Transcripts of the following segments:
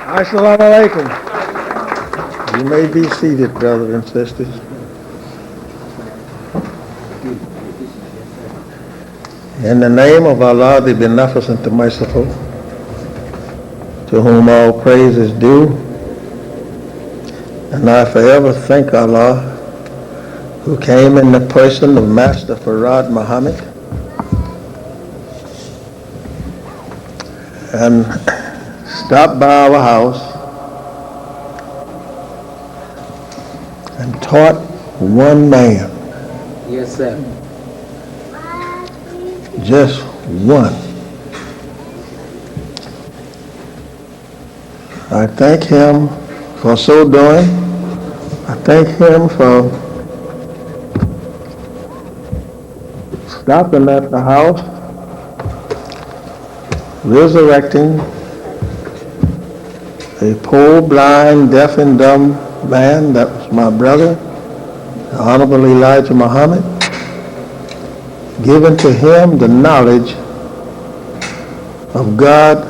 Assalamu alaikum. You may be seated, brothers and sisters. In the name of Allah, the Beneficent, the Merciful, to whom all praise is due, and I forever thank Allah, who came in the person of Master Farad Muhammad, and stopped by our house and taught one man. Yes, sir. Just one. I thank him for so doing. I thank him for stopping at the house, resurrecting a poor, blind, deaf, and dumb man that was my brother, the Honorable Elijah Muhammad, giving to him the knowledge of God,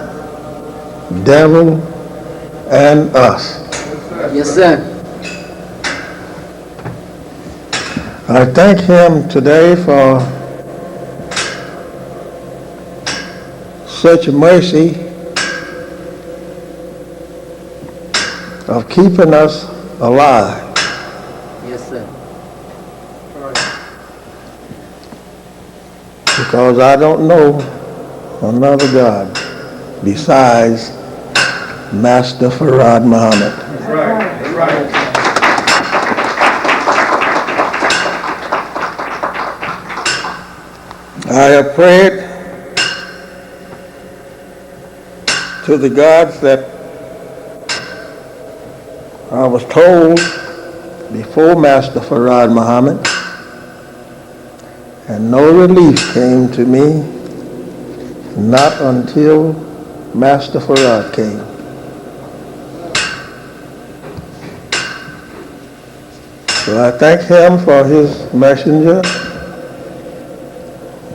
devil, and us. Yes, sir. I thank him today for such mercy of keeping us alive. Yes, sir. Because I don't know another God besides Master Farad Muhammad. That's right. That's right. I have prayed to the gods that I was told before Master Farad Muhammad, and no relief came to me, not until Master Farad came. So I thank him for his messenger,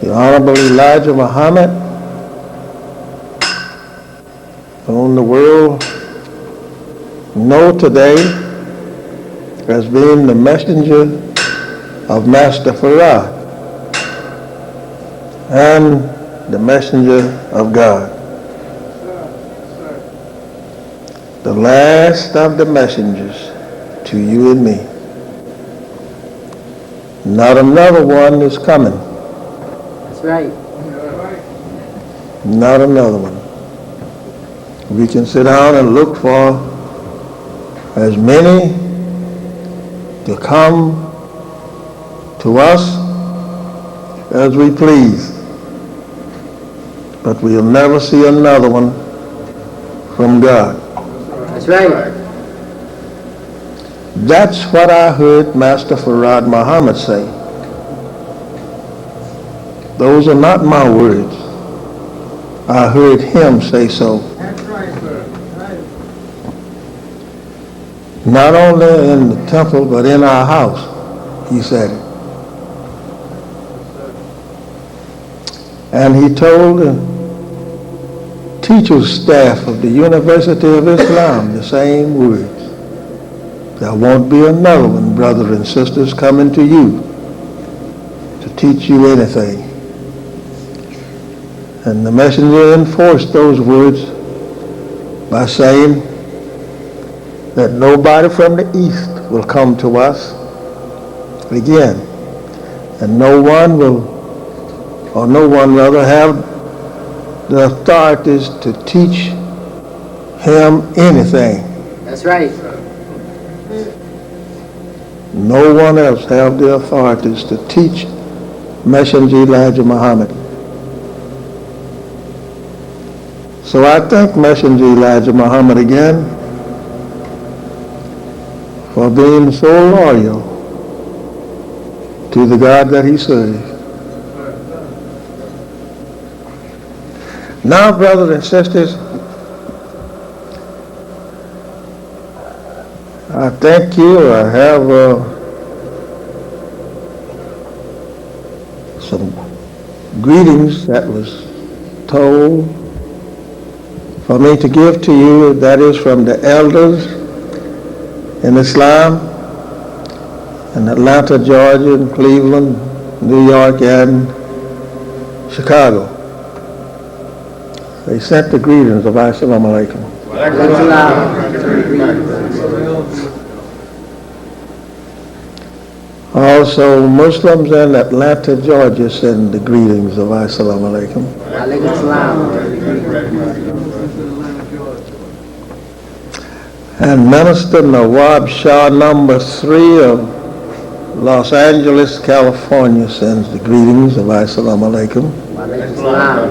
the Honorable Elijah Muhammad, whom the world know today as being the messenger of Master Farad and the messenger of God. The last of the messengers to you and me. Not another one is coming. That's right. Not another one. We can sit down and look for as many to come to us as we please. But we'll never see another one from God. That's right. That's what I heard Master Farad Muhammad say. Those are not my words. I heard him say so. That's right, sir. Right. Not only in the temple, but in our house, he said it. And he told the teachers staff of the University of Islam the same words. There won't be another one, brothers and sisters, coming to you to teach you anything. And the messenger enforced those words by saying that nobody from the east will come to us again. And no one rather have the authorities to teach him anything. That's right. No one else have the authorities to teach Messenger Elijah Muhammad. So I thank Messenger Elijah Muhammad again for being so loyal to the God that he serves. Now, brothers and sisters, I thank you. I have some greetings that was told for me to give to you, that is from the elders in Islam in Atlanta, Georgia, and Cleveland, New York, and Chicago. They sent the greetings of Assalamu alaikum. Also, Muslims in Atlanta, Georgia send the greetings of Assalamu alaikum. Alaikum salam. And Minister Nawab Shah, number 3 of Los Angeles, California, sends the greetings of Assalamu alaikum. Alaikum salam.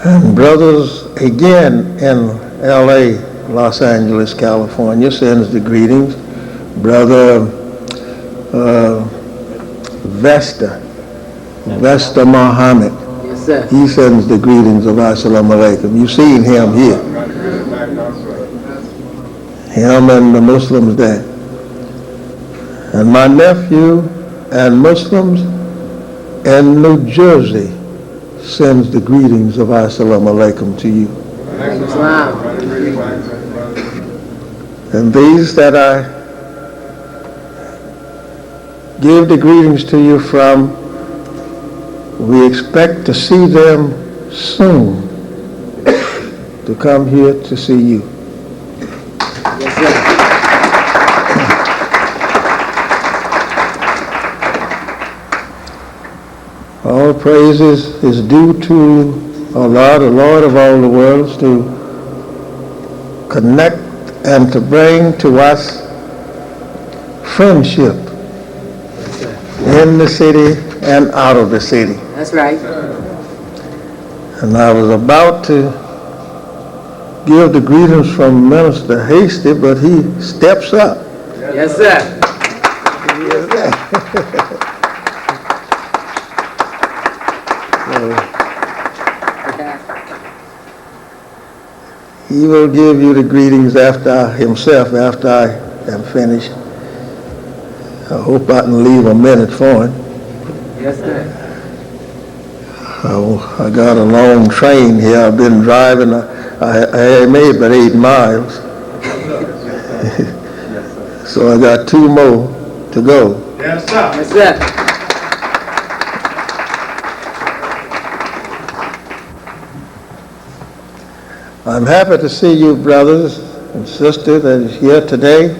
And brothers again in LA, Los Angeles, California, sends the greetings. Brother Vesta Muhammad, Yes, sir. he sends the greetings of Assalamu alaikum. You've seen him here. Him and the Muslims there. And my nephew and Muslims in New Jersey sends the greetings of Assalamu alaikum to you. Alaikum salam. And these that I give the greetings to you from, we expect to see them soon, to come here to see you. Yes, sir. All praises is due to Allah, the Lord of all the worlds, to connect and to bring to us friendship in the city and out of the city. That's right. And I was about to give the greetings from Minister Hasty, but he steps up. Yes, sir. He will give you the greetings after I am finished. I hope I can leave a minute for him. Yes, sir. I got a long train here. I've been driving. I made about 8 miles. So I got 2 more to go. Yes, sir. Yes, sir. I'm happy to see you, brothers and sisters, that is here today.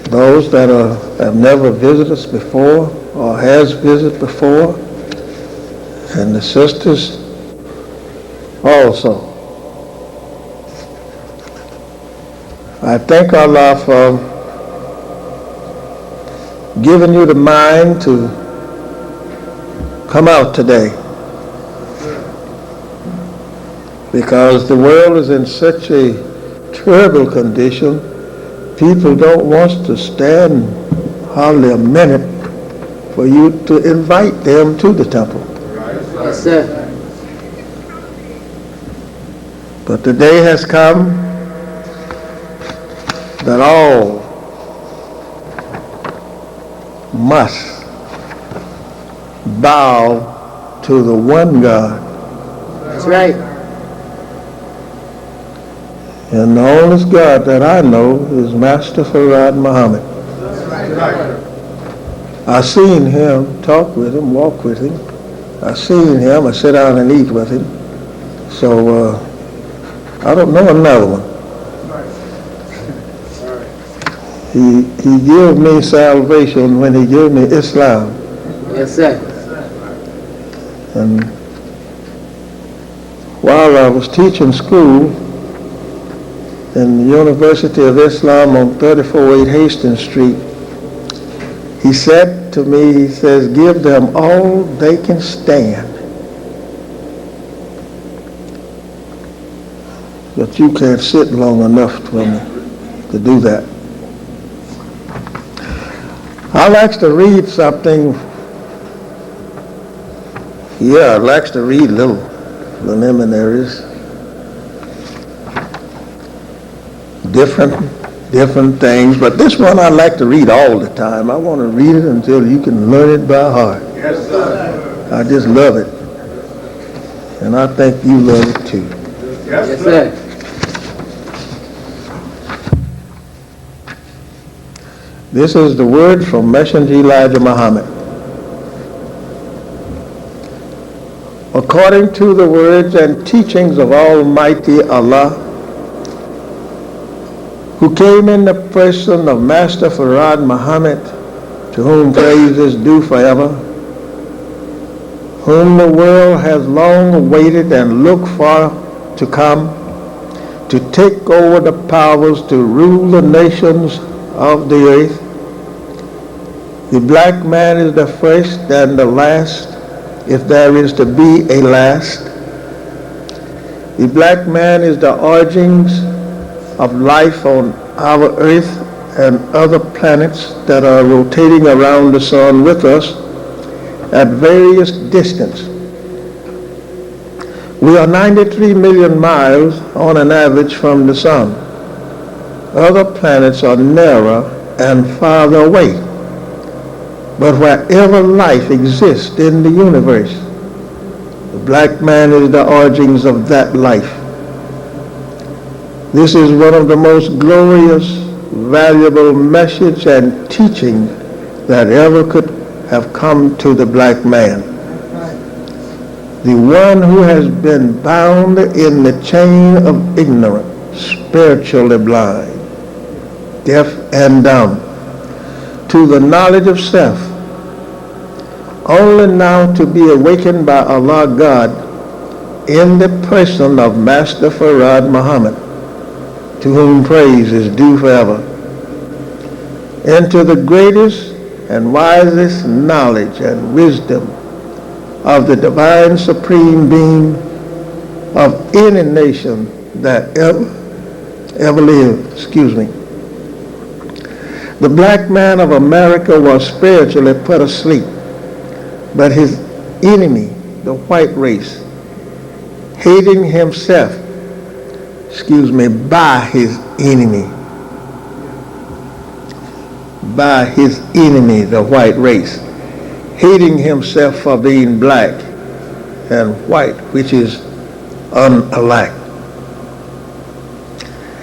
Those that have never visited us before or has visited before, and the sisters also. I thank Allah for giving you the mind to come out today, because the world is in such a terrible condition. People don't want to stand hardly a minute for you to invite them to the temple. Yes, sir. But the day has come that all must bow to the one God. That's right. And the only God that I know is Master Farad Muhammad. I seen him, talk with him, walk with him. I seen him, I sit down and eat with him. So I don't know another one. He gave me salvation when he gave me Islam. Yes, sir. And while I was teaching school in the University of Islam on 3408 Hastings Street, he said to me, he says, give them all they can stand, but you can't sit long enough for me to do that. I like to read something. Yeah, I like to read little preliminaries. Different things, but this one I like to read all the time. I want to read it until you can learn it by heart. Yes, sir. I just love it. And I think you love it too. Yes, sir. This is the word from Messenger Elijah Muhammad. According to the words and teachings of Almighty Allah, who came in the person of Master Farad Muhammad, to whom praise is due forever, whom the world has long awaited and looked for to come, to take over the powers to rule the nations of the earth. The black man is the first and the last, if there is to be a last. The black man is the origins of life on our earth and other planets that are rotating around the sun with us at various distance. We are 93 million miles on an average from the sun. Other planets are nearer and farther away. But wherever life exists in the universe, the black man is the origins of that life. This is one of the most glorious, valuable message and teaching that ever could have come to the black man. The one who has been bound in the chain of ignorance, spiritually blind, deaf and dumb, to the knowledge of self, only now to be awakened by Allah God in the person of Master Farad Muhammad, to whom praise is due forever, into the greatest and wisest knowledge and wisdom of the divine supreme being of any nation that ever lived. The black man of America was spiritually put asleep, but his enemy, the white race, hating himself, by his enemy, the white race, hating himself for being black and white, which is unalike.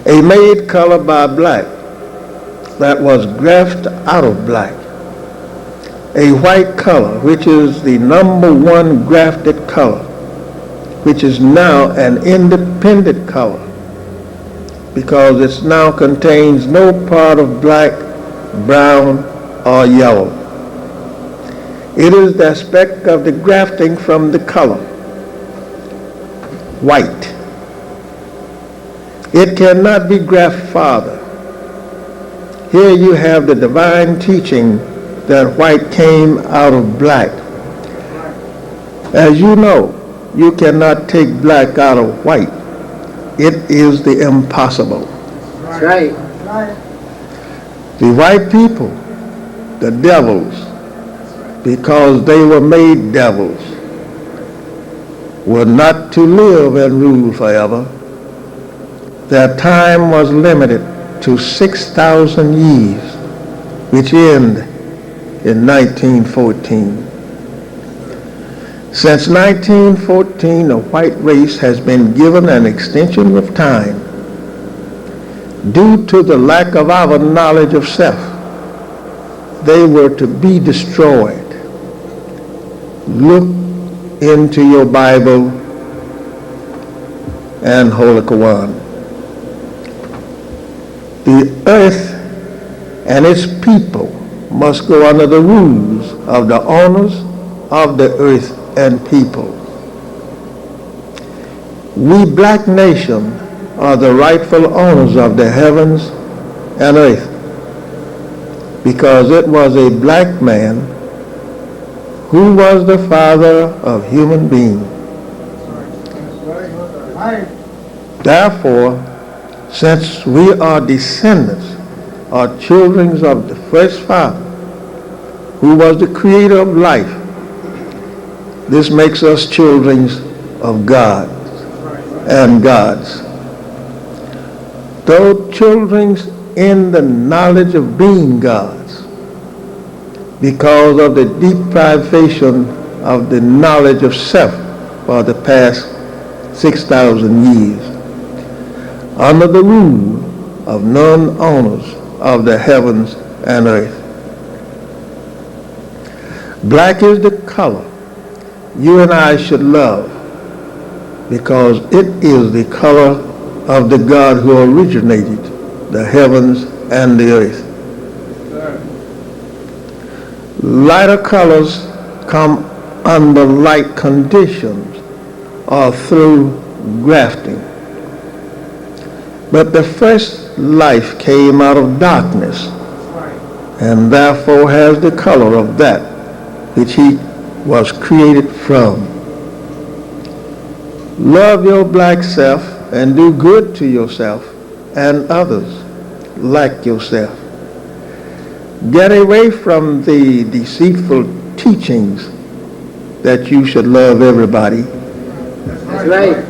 A made color by black that was grafted out of black. A white color, which is the number one grafted color, which is now an independent color, because it now contains no part of black, brown, or yellow. It is the aspect of the grafting from the color, white. It cannot be grafted farther. Here you have the divine teaching that white came out of black. As you know, you cannot take black out of white. It is the impossible. That's right. The white people, the devils, because they were made devils, were not to live and rule forever. Their time was limited to 6,000 years, which end in 1914. Since 1914, the white race has been given an extension of time due to the lack of our knowledge of self. They were to be destroyed. Look into your Bible and Holy Quran. The earth and its people must go under the rules of the owners of the earth and people. We black nation are the rightful owners of the heavens and earth, because it was a black man who was the father of human beings. Therefore, since we are descendants or children of the first father, who was the creator of life, this makes us children of God and gods. Though children in the knowledge of being gods, because of the deprivation of the knowledge of self, for the past 6,000 years, under the rule of none owners of the heavens and earth. Black is the color you and I should love because it is the color of the God who originated the heavens and the earth. Lighter colors come under light conditions or through grafting. But the first life came out of darkness and therefore has the color of that which he was created from. Love your black self and do good to yourself and others like yourself. Get away from the deceitful teachings that you should love everybody, That's right.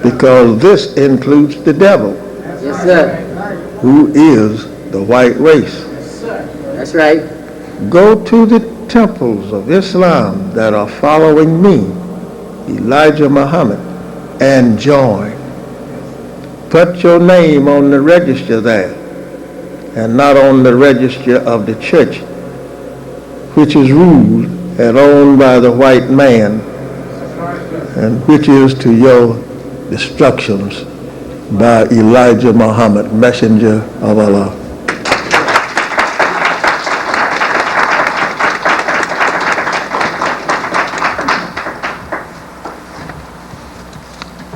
because this includes the devil, Yes, sir. who is the white race. That's right. Go to the temples of Islam that are following me, Elijah Muhammad, and join. Put your name on the register there, and not on the register of the church, which is ruled and owned by the white man, and which is to your destructions by Elijah Muhammad, messenger of Allah.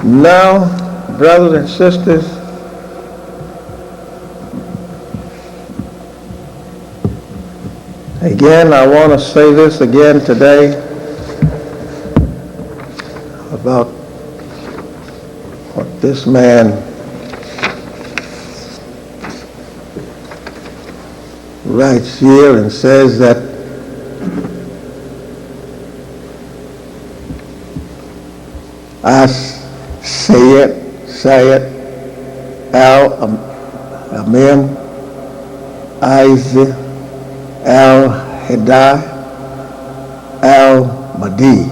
Now, brothers and sisters, again, I want to say this again today about what this man writes here and says that I Sayyid Al-Amin Isaac Al-Hidayah Al-Mahdi.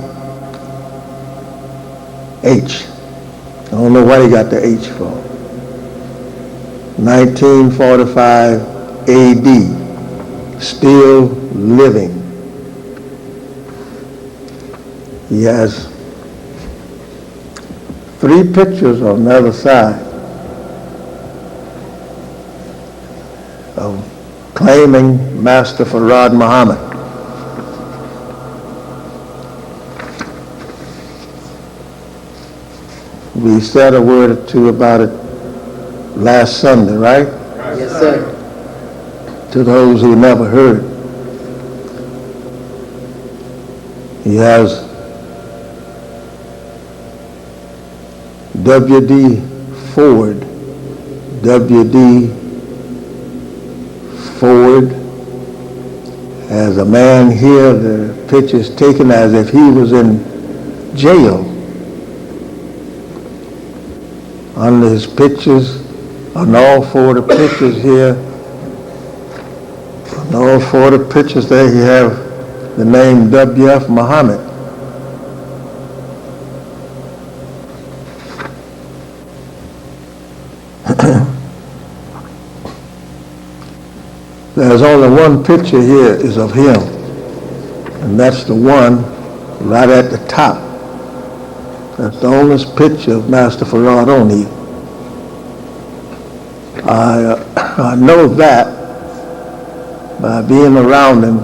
H. I don't know what he got the H from. 1945 AD. Still living. He has 3 pictures on the other side of claiming Master Farad Muhammad. We said a word or two about it last Sunday, right? Yes, sir. To those who never heard. He has W.D. Ford. W.D. Ford has a man here, the picture's taken as if he was in jail. Under his pictures, on all 4 of the pictures here, on all 4 of the pictures there, you have the name W.F. Muhammad. There's only one picture here is of him, and that's the one right at the top. That's the only picture of Master Farad on here. I know that by being around him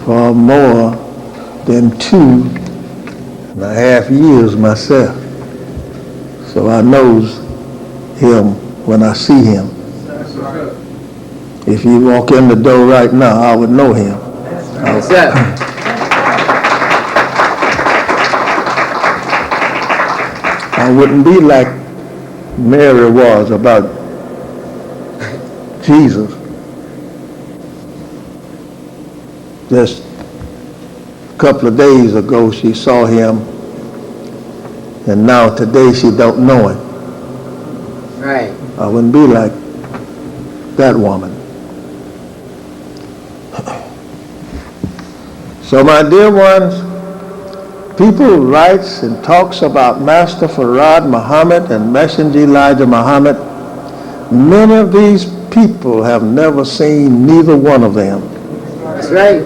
for more than 2.5 years myself. So I knows him when I see him. If you walk in the door right now, I would know him. Yes, sir. I wouldn't be like Mary was about Jesus. Just a couple of days ago, she saw him, and now today she don't know him. Right. I wouldn't be like that woman. So my dear ones, people writes and talks about Master Farad Muhammad and Messenger Elijah Muhammad. Many of these people have never seen neither one of them. That's right.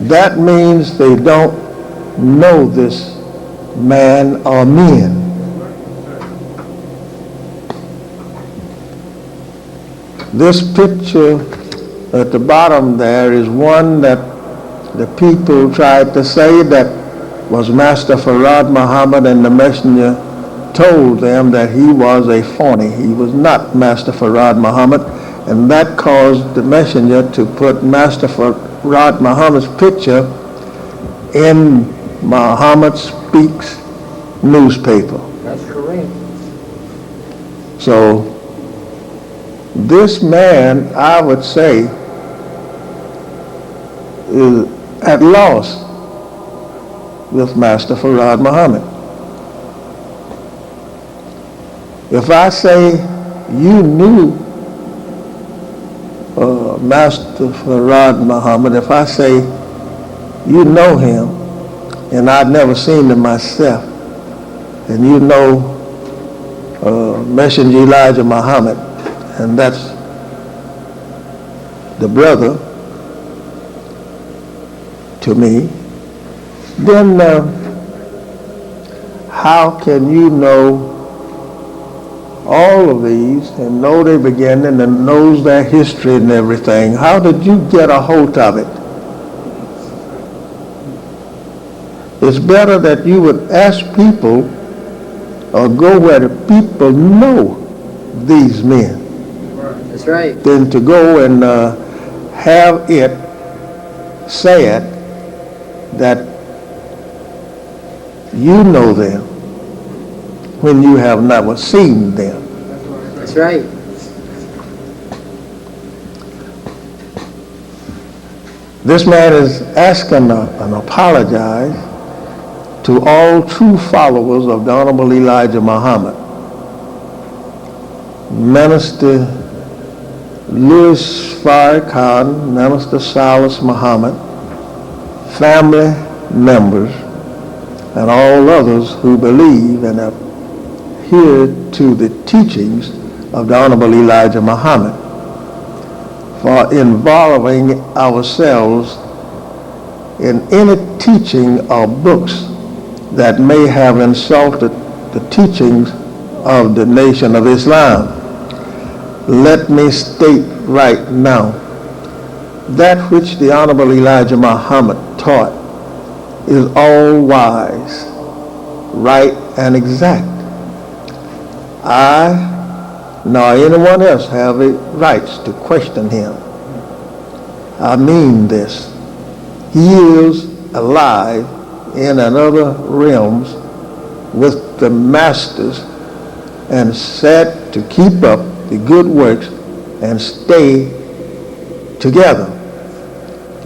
That means they don't know this man or men. This picture at the bottom there is one that the people tried to say that was Master Farad Muhammad, and the messenger told them that he was a phony. He was not Master Farad Muhammad, and that caused the messenger to put Master Farad Muhammad's picture in Muhammad Speaks newspaper. That's correct. So this man, I would say, is at loss with Master Farad Muhammad. If I say you knew Master Farad Muhammad, if I say you know him and I'd never seen him myself, and you know Messenger Elijah Muhammad, and that's the brother to me, then how can you know all of these and know their beginning and knows their history and everything? How did you get a hold of it? It's better that you would ask people or go where the people know these men That's right. than to go and have it said that you know them when you have never seen them. That's right. This man is asking an apologize to all true followers of the Honorable Elijah Muhammad. Minister Louis Farrakhan, Minister Silas Muhammad, family members, and all others who believe and adhere to the teachings of the Honorable Elijah Muhammad, for involving ourselves in any teaching or books that may have insulted the teachings of the Nation of Islam. Let me state right now, that which the Honorable Elijah Muhammad taught is all wise, right, and exact. I, nor anyone else, have the rights to question him. I mean this. He is alive in another realms with the masters and set to keep up the good works and stay together.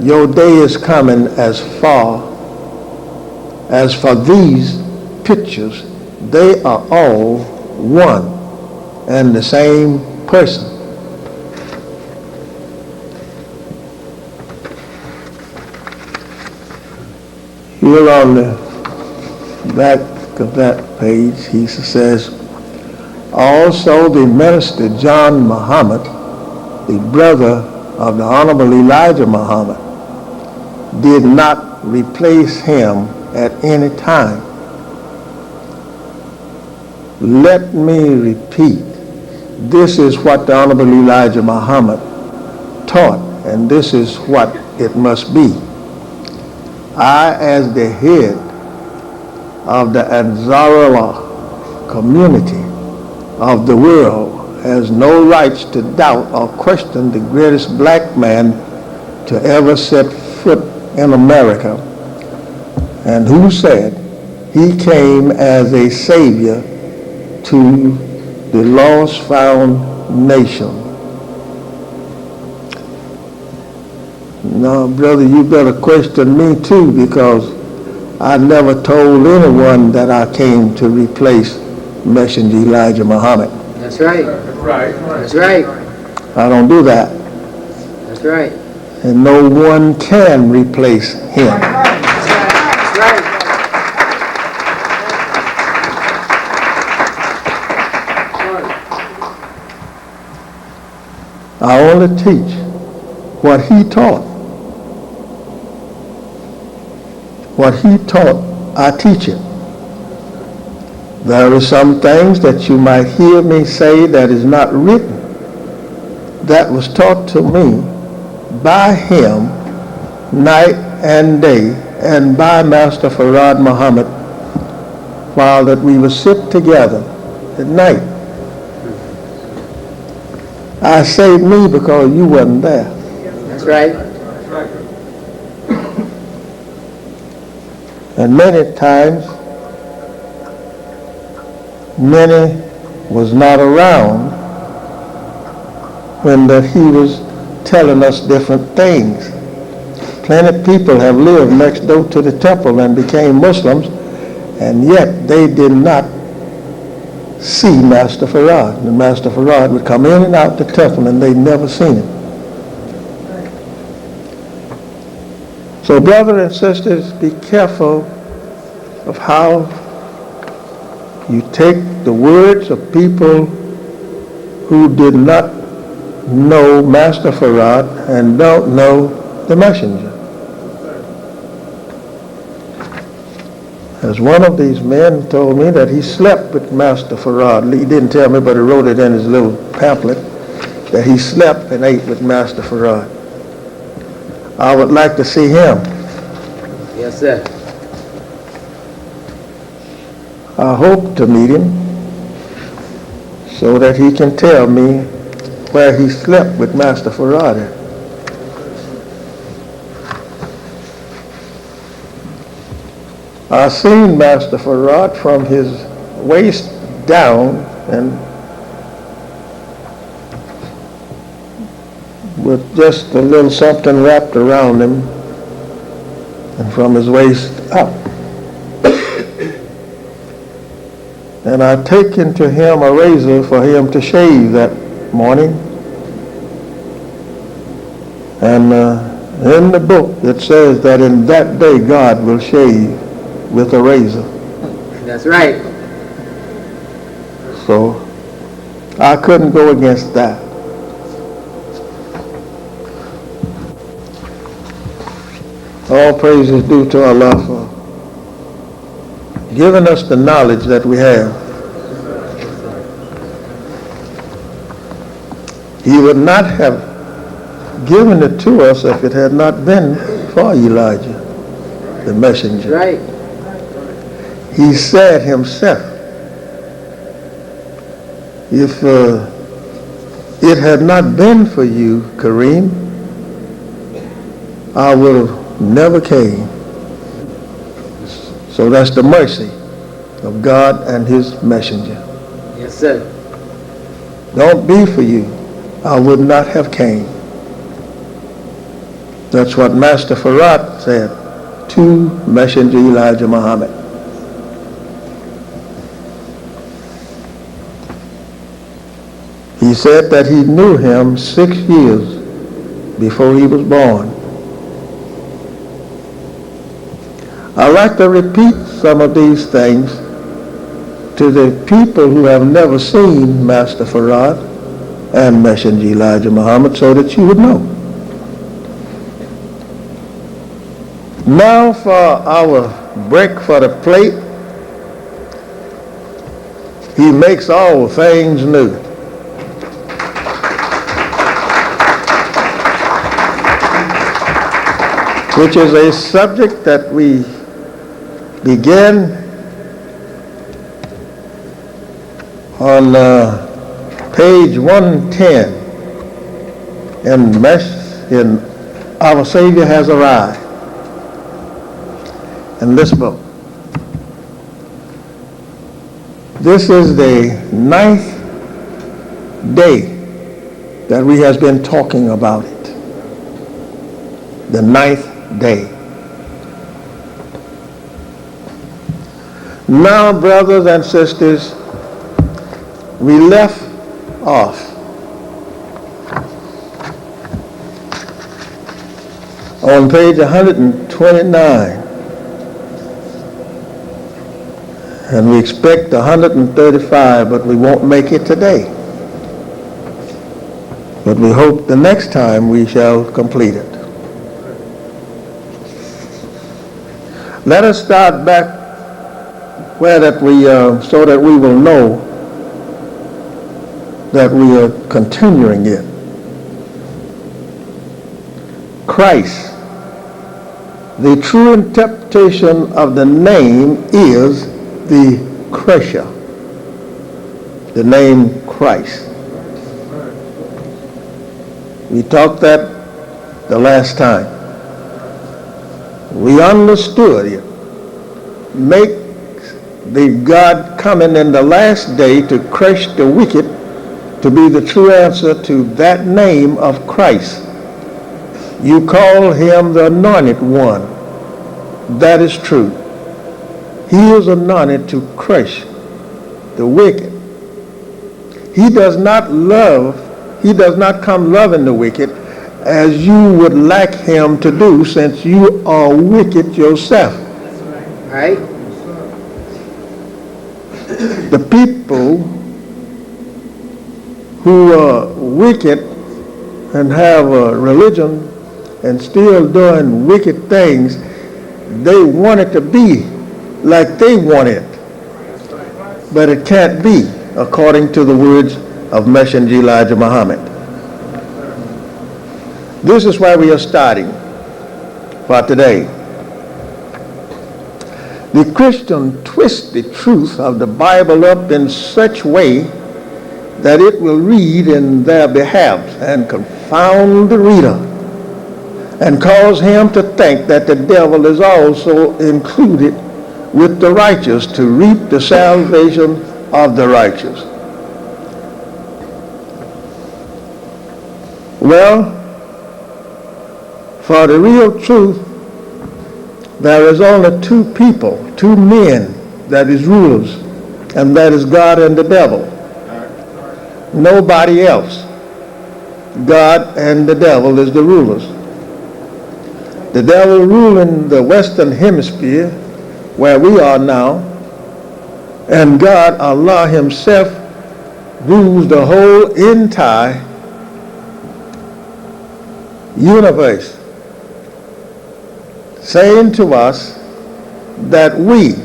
Your day is coming as far as for these pictures, they are all one and the same person. Here on the back of that page, he says, also the minister John Muhammad, the brother of the Honorable Elijah Muhammad, did not replace him at any time. Let me repeat, this is what the Honorable Elijah Muhammad taught, and this is what it must be. I, as the head of the Ansarullah community of the world, has no rights to doubt or question the greatest black man to ever set foot in America, and who said he came as a savior to the lost found nation. No, brother, you better question me too, because I never told anyone that I came to replace Messenger Elijah Muhammad. That's right. That's right. I don't do that. That's right. And no one can replace him. I only teach what he taught. What he taught, I teach it. There are some things that you might hear me say that is not written. That was taught to me by him night and day, and by Master Farad Muhammad while that we would sit together at night. I say me because you wasn't there. That's right. And many times, many was not around when that he was telling us different things. Plenty of people have lived next door to the temple and became Muslims, and yet they did not see Master Farad. And Master Farad would come in and out the temple and they'd never seen him. So brothers and sisters, be careful of how you take the words of people who did not know Master Farad and don't know the messenger. As one of these men told me that he slept with Master Farad. He didn't tell me, but he wrote it in his little pamphlet that he slept and ate with Master Farad. I would like to see him. Yes, sir. I hope to meet him so that he can tell me where he slept with Master Farad at. I seen Master Farad from his waist down and with just a little something wrapped around him, and from his waist up. And I taken to him a razor for him to shave that morning. And in the book it says that in that day God will shave with a razor. That's right. So I couldn't go against that. All praise is due to Allah for giving us the knowledge that we have. He would not have given it to us if it had not been for Elijah, the messenger. Right. He said himself, if it had not been for you, Kareem, I would have never came. So that's the mercy of God and his messenger. Yes, sir. Don't be for you, I would not have came. That's what Master Farad said to Messenger Elijah Muhammad. He said that he knew him 6 years before he was born. I like to repeat some of these things to the people who have never seen Master Farad and Messenger Elijah Muhammad so that you would know. Now for our break for the plate. He makes all things new. Which is a subject that we begin on page 110 in Our Savior Has Arrived in this book. This is the 9th day that we has been talking about it. The 9th day. Now, brothers and sisters, we left off on page 129, and we expect 135, but we won't make it today. But we hope the next time we shall complete it. Let us start back where that we, so that we will know that we are continuing it. Christ. The true interpretation of the name is the Crusher. The name Christ. We talked that the last time. We understood it. Make the God coming in the last day to crush the wicked to be the true answer to that name of Christ. You call him the anointed one. That is true. He is anointed to crush the wicked. He does not come loving the wicked as you would like him to do, since you are wicked yourself. Right? The people who are wicked and have a religion and still doing wicked things, they want it to be like they want it. But it can't be, according to the words of Messenger Elijah Muhammad. This is why we are starting for today. The Christian twists the truth of the Bible up in such way that it will read in their behalf and confound the reader and cause him to think that the devil is also included with the righteous to reap the salvation of the righteous. Well, for the real truth, there is only two people, two men that is rulers, and that is God and the devil. Nobody else. God and the devil is the rulers. The devil ruling the Western Hemisphere, where we are now, and God, Allah himself, rules the whole entire universe, saying to us that we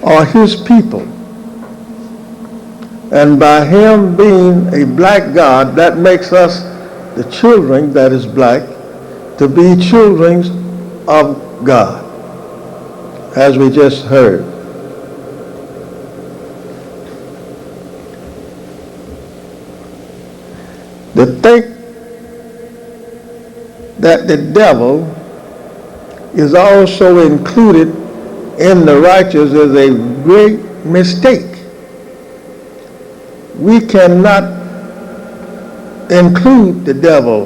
are his people. And by him being a black God, that makes us the children that is black to be children of God, as we just heard. To think that the devil is also included in the righteous is a great mistake. We cannot include the devil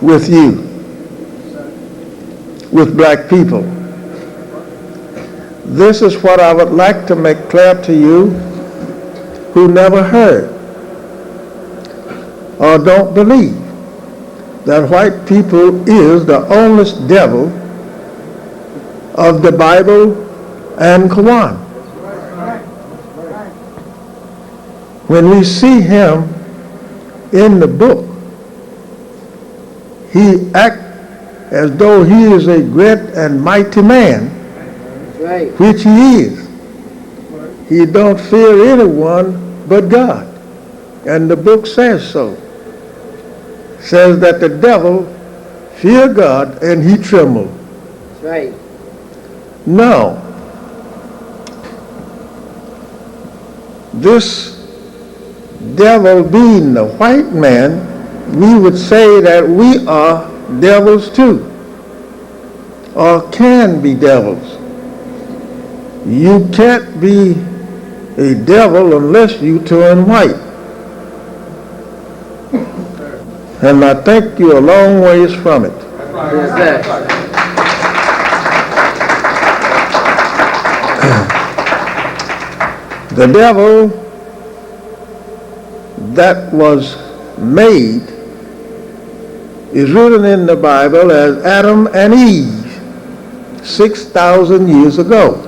with you, with black people. This is what I would like to make clear to you who never heard or don't believe that white people is the only devil of the Bible and Quran. When we see him in the book, he acts as though he is a great and mighty man, Right. which he is. He don't fear anyone but God. And the book says so. Says that the devil fear God and he trembled. That's right. Now, this devil being the white man, we would say that we are devils too, or can be devils. You can't be a devil unless you turn white. And I think you're a long ways from it. Yes, sir. The devil that was made is written in the Bible as Adam and Eve 6,000 years ago.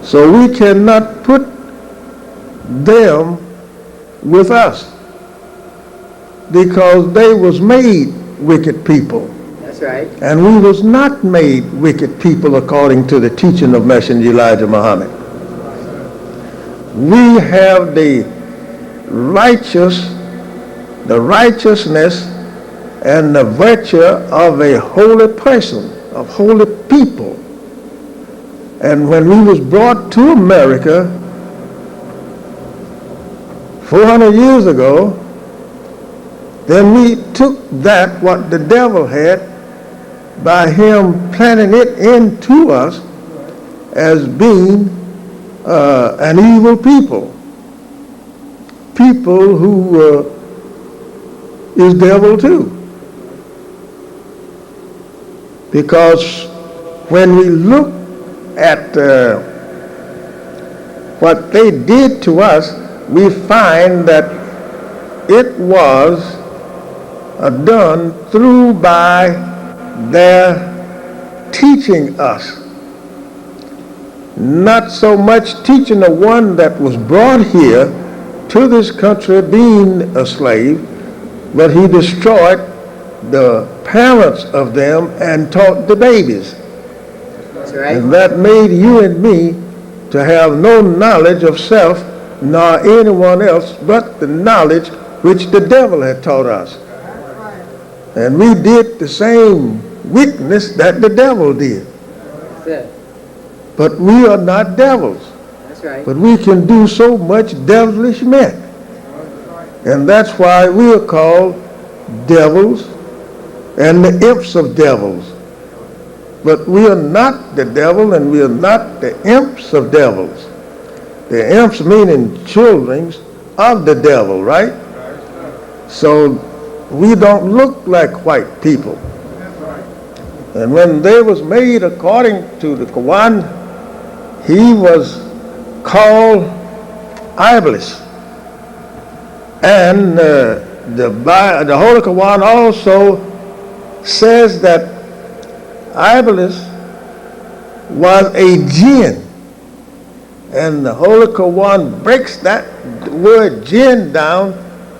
So we cannot put them with us, because they was made wicked people, That's right. and we was not made wicked people according to the teaching of Messenger Elijah Muhammad. We have the righteousness and the virtue of a holy person, of holy people. And when we was brought to America 400 years ago, then we took that, what the devil had, by him planting it into us as being an evil people. People who is devil too. Because when we look at what they did to us, we find that it was done through by their teaching us. Not so much teaching the one that was brought here to this country being a slave, but he destroyed the parents of them and taught the babies. That's right. And that made you and me to have no knowledge of self nor anyone else but the knowledge which the devil had taught us. And we did the same weakness that the devil did. That's it. But we are not devils. That's right. But we can do so much devilish men. And that's why we are called devils and the imps of devils. But we are not the devil, and we are not the imps of devils. The imps meaning children of the devil, right? So we don't look like white people. And when they was made according to the Quran, he was called Iblis. And the Holy Quran also says that Iblis was a jinn. And the Holy Quran breaks that word jinn down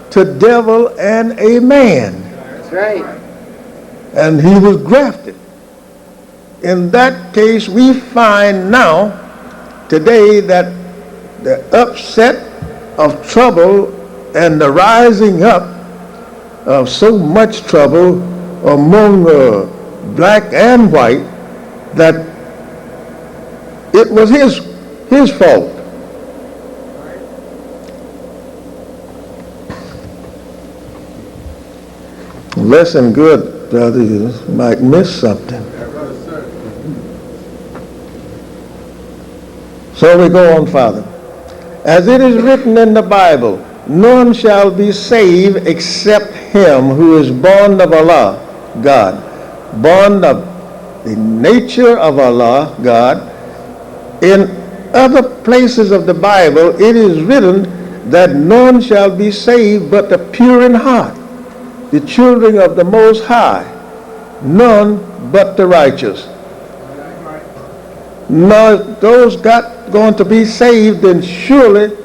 to devil and a man. That's right. And he was grafted. In that case, we find now, today, that the upset of trouble and the rising up of so much trouble among black and white, that it was his fault. Listen good, brother, you might miss something. So we go on, Father. As it is written in the Bible, none shall be saved except him who is born of Allah, God, born of the nature of Allah, God. In other places of the Bible, it is written that none shall be saved but the pure in heart, the children of the Most High, none but the righteous. Now, those going to be saved, then surely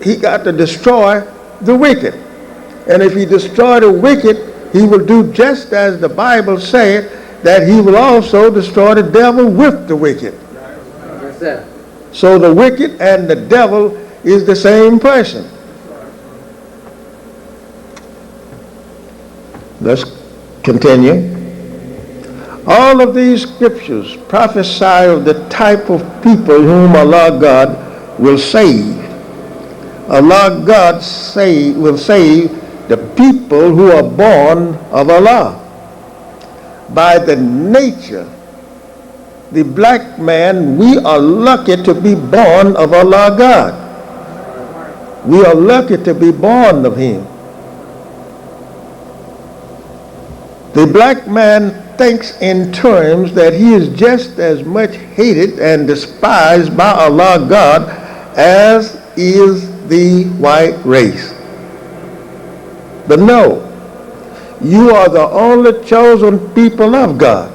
he got to destroy the wicked. And if he destroy the wicked, he will do just as the Bible said, that he will also destroy the devil with the wicked. That's it. So the wicked and the devil is the same person. Let's continue. All of these scriptures prophesy of the type of people whom Allah God will save. Allah God will save the people who are born of Allah. By the nature, the black man, we are lucky to be born of Allah God. We are lucky to be born of him. The black man thinks in terms that he is just as much hated and despised by Allah God as is the white race. But no, you are the only chosen people of God,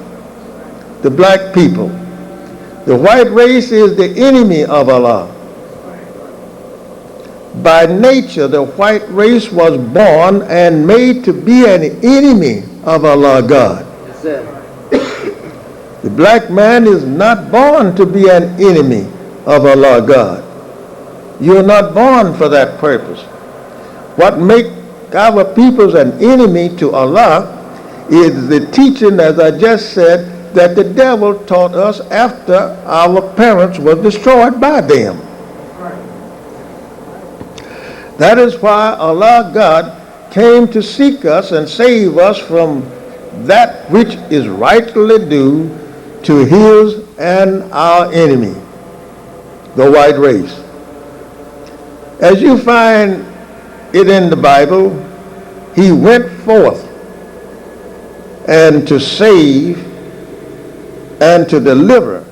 the black people. The white race is the enemy of Allah. By nature, the white race was born and made to be an enemy of Allah God. That's it. The black man is not born to be an enemy of Allah God. You're not born for that purpose. What makes our peoples an enemy to Allah is the teaching, as I just said, that the devil taught us after our parents were destroyed by them. That is why Allah God came to seek us and save us from that which is rightly due to his and our enemy, the white race. As you find it in the Bible, he went forth and to save and to deliver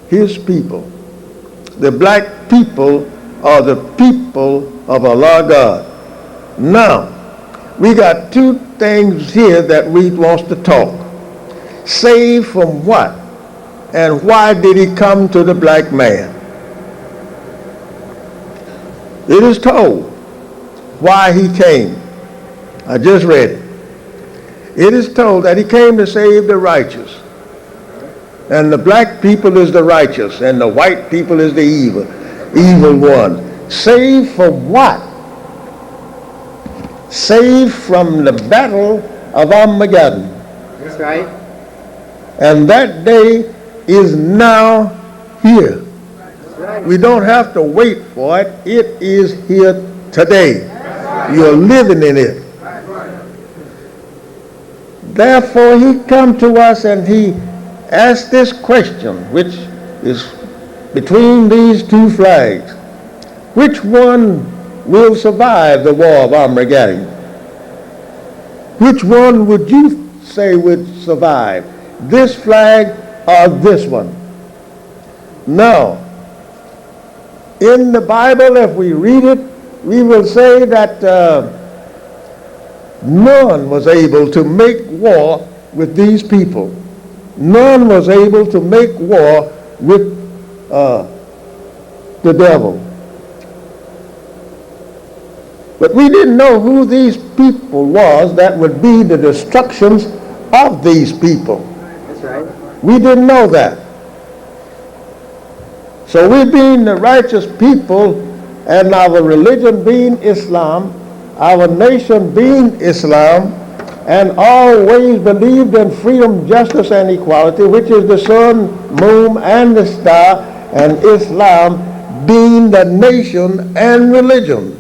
his people. The black people are the people of Allah God. Now, we got two things here that we want to talk. Saved from what? And why did he come to the black man? It is told why he came. I just read it. It is told that he came to save the righteous. And the black people is the righteous, and the white people is the evil one. Saved from what? Saved from the battle of Armageddon. That's right. And that day is now here. That's right. We don't have to wait for it. It is here today. You're living in it. Therefore, he come to us and he asked this question, which is between these two flags. Which one will survive the war of Armageddon? Which one would you say would survive? This flag or this one? Now, in the Bible, if we read it, we will say that none was able to make war with these people. None was able to make war with the devil. But we didn't know who these people was that would be the destructions of these people. That's right. We didn't know that. So we being the righteous people and our religion being Islam, our nation being Islam, and always believed in freedom, justice, and equality, which is the sun, moon, and the star, and Islam being the nation and religion.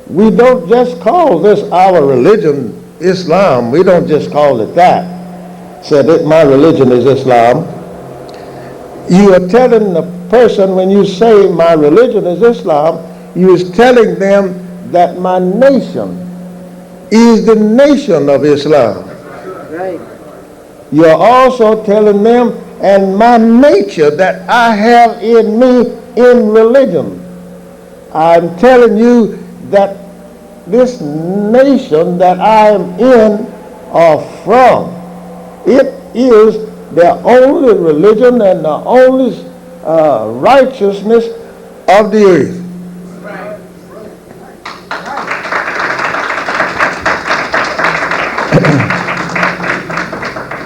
We don't just call this our religion Islam. We don't just call it that. Say that my religion is Islam. You are telling the person when you say my religion is Islam, you is telling them that my nation is the nation of Islam. Right. You're also telling them, and my nature that I have in me in religion. I'm telling you that this nation that I am in or from, it is the only religion and the only righteousness of the earth.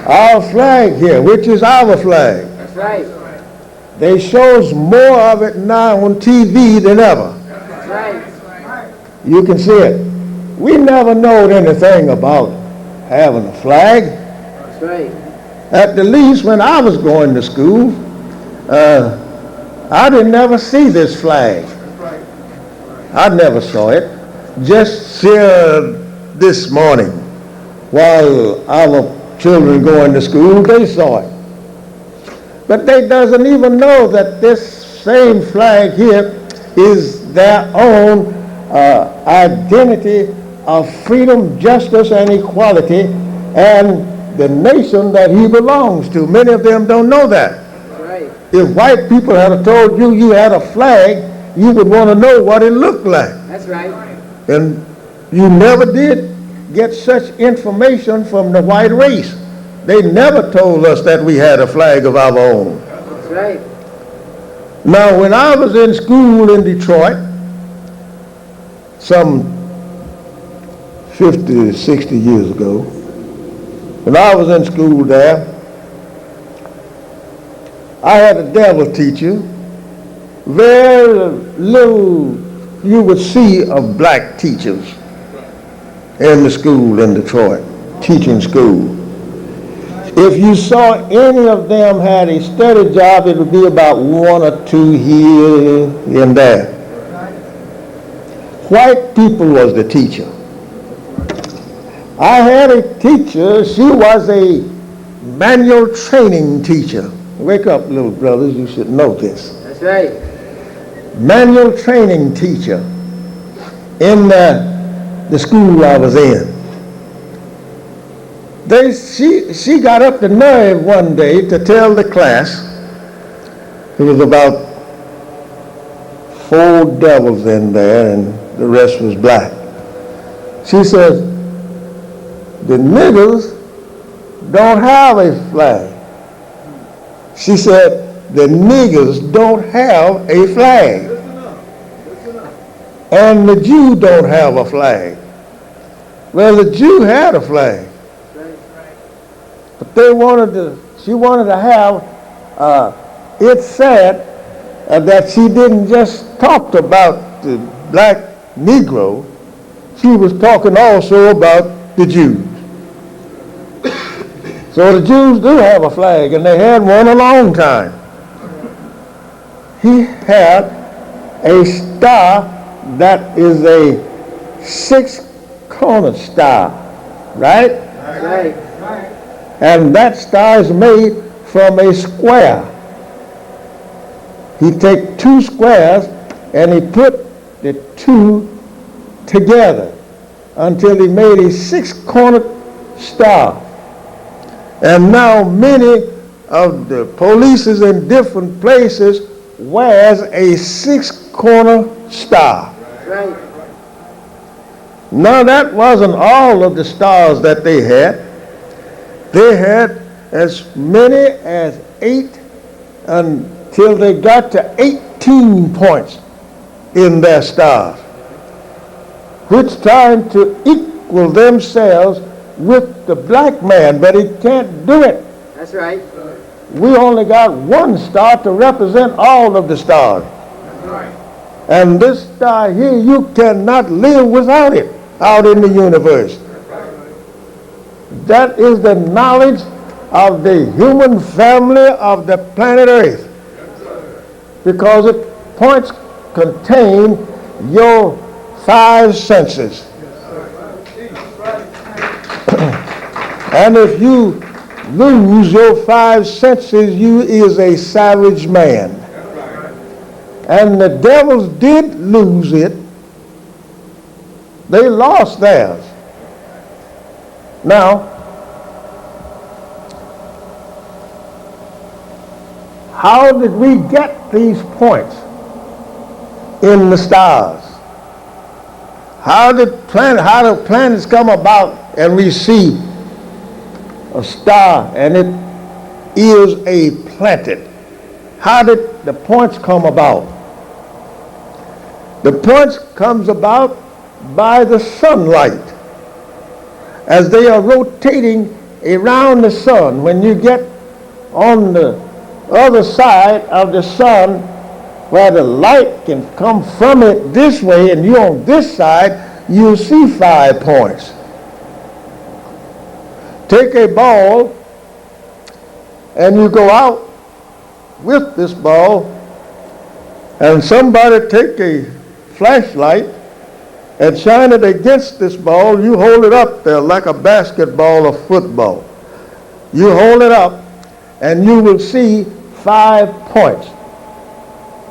Our flag here, which is our flag, That's right. they shows more of it now on TV than ever. That's right. You can see it. We never knowed anything about having a flag. That's right. At the least, when I was going to school, I didn't never see this flag. I never saw it. Just here this morning, while our children going to school, they saw it. But they doesn't even know that this same flag here is their own identity of freedom, justice, and equality, and the nation that he belongs to. Many of them don't know that. That's right. If white people had told you you had a flag, you would want to know what it looked like. That's right. And you never did get such information from the white race. They never told us that we had a flag of our own. That's right. Now, when I was in school in Detroit, some 50, 60 years ago, when I was in school there, I had a devil teacher. Very little you would see of black teachers in the school in Detroit, teaching school. If you saw any of them had a steady job, it would be about one or two here and there. White people was the teacher. I had a teacher, she was a manual training teacher. Wake up, little brothers, you should know this. That's right. Manual training teacher in the school I was in. She got up the nerve one day to tell the class, there was about 4 devils in there and the rest was black. She says, the niggers don't have a flag. She said, the niggers don't have a flag. And the Jew don't have a flag. Well, the Jew had a flag. But she wanted to have, it said that she didn't just talk about the black Negro, she was talking also about the Jews. So the Jews do have a flag, and they had one a long time. He had a star that is a 6-cornered star, right? Right. And that star is made from a square. He take 2 squares and he put the 2 together until he made a 6-cornered star. And now many of the polices in different places wears a 6-corner star. Right. Now that wasn't all of the stars that they had. They had as many as 8 until they got to 18 points in their stars, which trying to equal themselves with the black man, but he can't do it. That's right. We only got 1 star to represent all of the stars. That's right. And this star here, you cannot live without it out in the universe. That is the knowledge of the human family of the planet Earth. Because it points contain your 5 senses. And if you lose your 5 senses, you is a savage man. And the devils did lose it. They lost theirs. Now, how did we get these points in the stars? How do planets come about and we see a star and it is a planet? How did the points come about? The points comes about by the sunlight. As they are rotating around the sun, when you get on the other side of the sun where the light can come from it this way and you're on this side, you'll see 5 points. Take a ball and you go out with this ball and somebody take a flashlight and shine it against this ball. You hold it up there like a basketball or football. You hold it up and you will see 5 points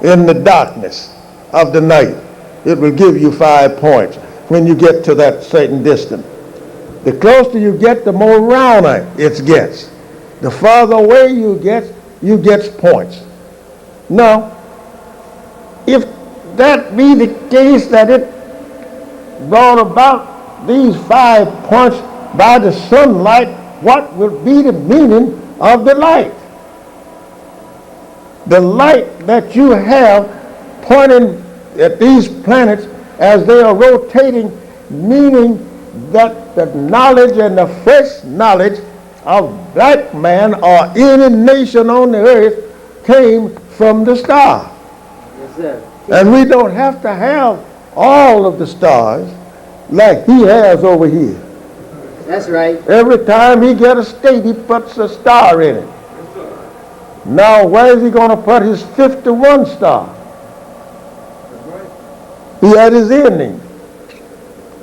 in the darkness of the night. It will give you 5 points when you get to that certain distance. The closer you get, the more rounder it gets. The farther away you get points. Now, if that be the case that it brought about these 5 points by the sunlight, what would be the meaning of the light? the light that you have pointing at these planets as they are rotating, meaning that the knowledge and the fresh knowledge of black man or any nation on the earth came from the star. Yes, sir. And we don't have to have all of the stars like he has over here. That's right. Every time he get a state, he puts a star in it. Now, where is he going to put his 51 star? He at his ending.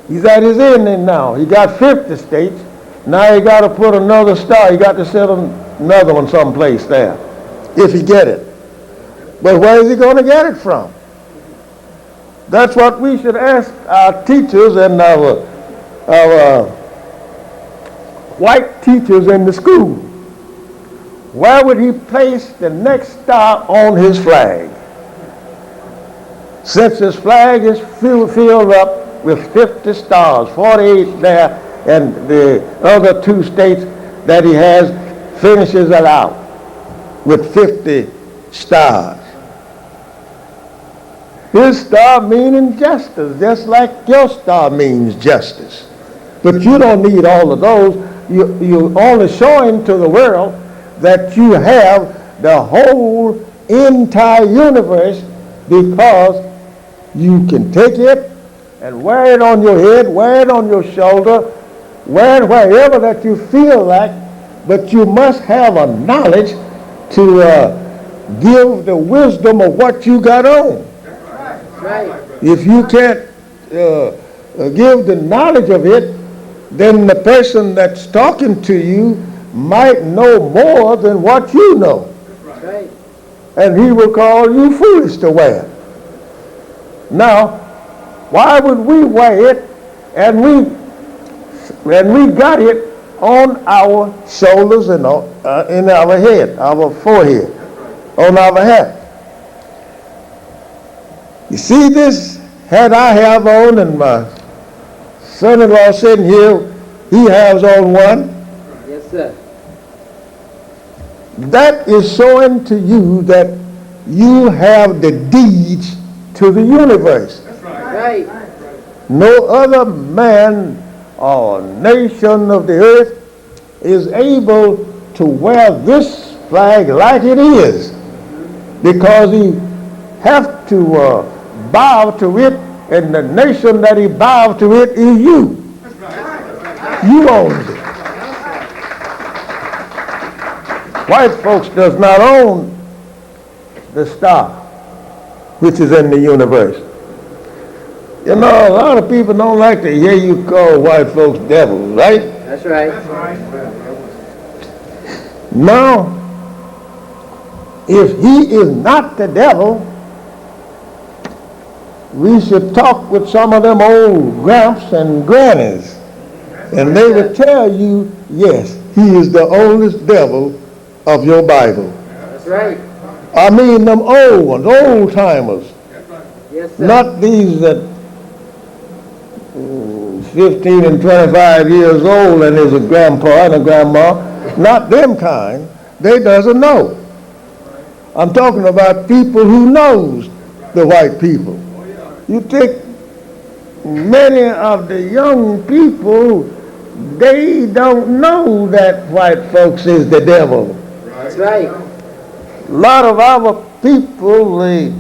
He's at his ending now. He got 50 states. Now he got to put another star. He got to set another one someplace there, if he get it. But where is he going to get it from? That's what we should ask our teachers and our white teachers in the school. Where would he place the next star on his flag? Since his flag is filled up with 50 stars, 48 there, and the other 2 states that he has finishes it out with 50 stars. His star meaning justice, just like your star means justice. But you don't need all of those. You only showing to the world that you have the whole entire universe, because you can take it and wear it on your head, wear it on your shoulder, wear it wherever that you feel like, but you must have a knowledge to give the wisdom of what you got on. Right. If you can't give the knowledge of it, then the person that's talking to you might know more than what you know. Right. And he will call you foolish to wear it. Now, why would we wear it and we got it on our shoulders and in our head, our forehead, on our hat? You see this hat I have on, and my son-in-law sitting here, he has on one. Yes, sir. That is showing to you that you have the deeds to the universe. Right. No other man or nation of the earth is able to wear this flag like it is, because he have to bow to it, and the nation that he bowed to it is you. You own it. White folks does not own the star which is in the universe. You know, a lot of people don't like to hear you call white folks devils, right? That's right. Now, if he is not the devil, we should talk with some of them old gramps and grannies, and they would tell you, yes, he is the oldest devil of your Bible. That's right. I mean them old ones, old timers, Yes, sir. not these that 15 and 25 years old and is a grandpa and a grandma, not them kind. They doesn't know. I'm talking about people who knows the white people. You take many of the young people, they don't know that white folks is the devil. That's right. A lot of our people, they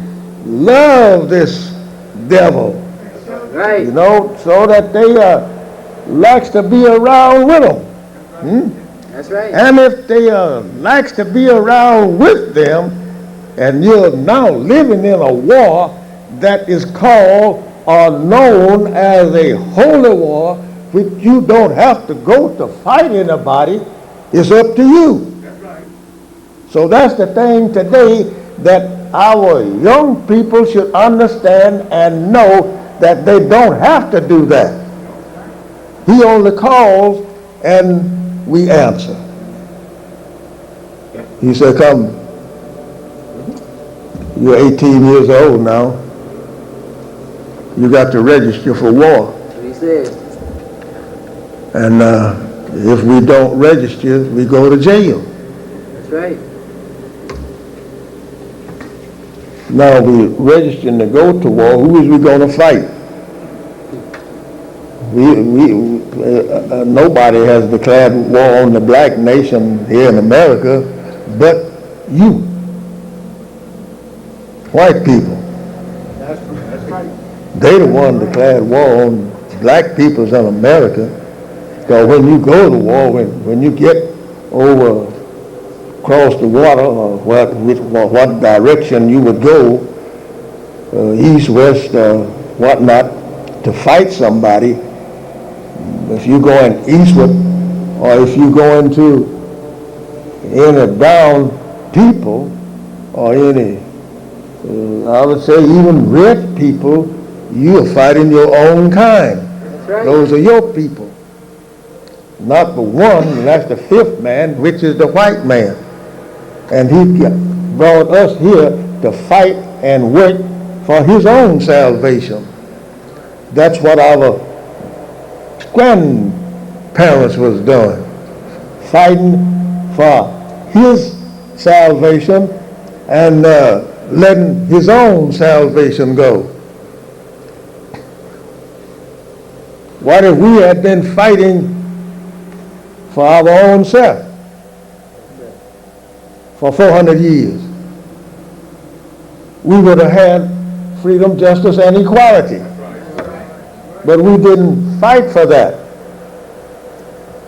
love this devil, Right. you know, so that they likes to be around with them. That's right. And if they likes to be around with them, and you're now living in a war that is called or known as a holy war, which you don't have to go to fight anybody, it's up to you. So that's the thing today, that our young people should understand and know that they don't have to do that. He only calls and we answer. He said, come, you're 18 years old now. You got to register for war. That's what he said. And if we don't register, we go to jail. That's right. Now we registering to go to war. Who is we going to fight? Nobody has declared war on the black nation here in America, but you, white people. That's right. They the one declared war on black peoples in America. Because when you go to war, when you get over across the water, or what direction you would go, east, west, whatnot, to fight somebody, if you're going eastward, or if you're going to any brown people, or any, I would say even red people, you are fighting your own kind. That's right. Those are your people. Not the one, and that's the fifth man, which is the white man. And he brought us here to fight and work for his own salvation. That's what our grandparents was doing, fighting for his salvation and letting his own salvation go. What if we had been fighting for our own self for 400 years? We would have had freedom, justice, and equality. But we didn't fight for that.